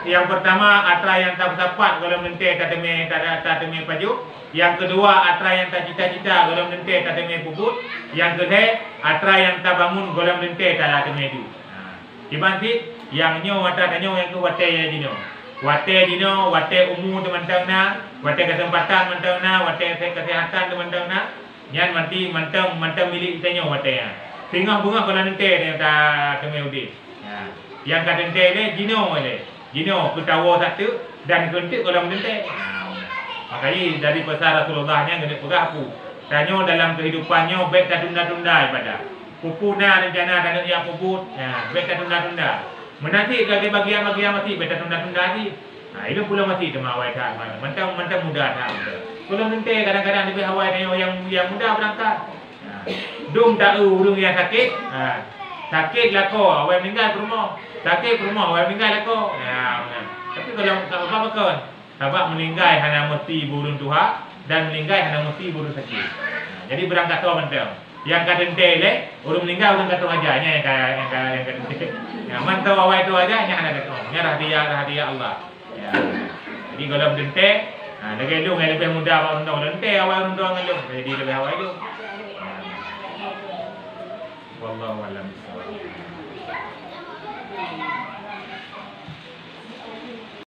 Yang pertama atra yang tak bersapat kalau menente tak teme paju. Yang kedua atra yang tak cita-cita kalau menente tak teme puput. Yang ketiga atra yang tak bangun kalau menente tak teme du. Dibanti yang nyo atra tanyo yang ke wate ya dino. Wate dino, wate umur teman-teman, wate kesempatan teman-teman, wate kesehatan teman-teman. Yang nanti mantang milik kita nyo wate ya. Tinggal bunga kalau nente tak teme udi. Yang kadente le dino le. Jino ketawa satu dan kentik kalau menentek. Makanya dari pesan Rasulullahnya kena perapu. Tanya dalam kehidupannya baik tak tunda-tunda ibadah. Pupuna rencana dan yang puput. Baik tak tunda-tunda. Menanti bagi bagian mati baik tak tunda-tunda lagi. Nah, itu pula mati temawai tak mana. Mentang muda tak muda. Kalau menentek kadang-kadang lebih awal yang muda berangkat. Dum tak urung yang sakit. Sakit lako awal meninggal ke rumah. Sakit ke rumah awal meninggal lako. Tapi kalau tak apa kan, sebab meninggal hanya mesti burung tuha dan meninggal hanya mesti burung sakit. Jadi berangkat tu mentang. Yang kadente le, orang meninggal orang kata aja nya yang kadente. Ya, mantau awal itu aja nya ada kata. Nya rahasia Allah. Ya. Jadi kalau dente, dengan lu yang lebih muda awal undang dente awal undang lu. Jadi lebih awal itu. Wallahu a'lam.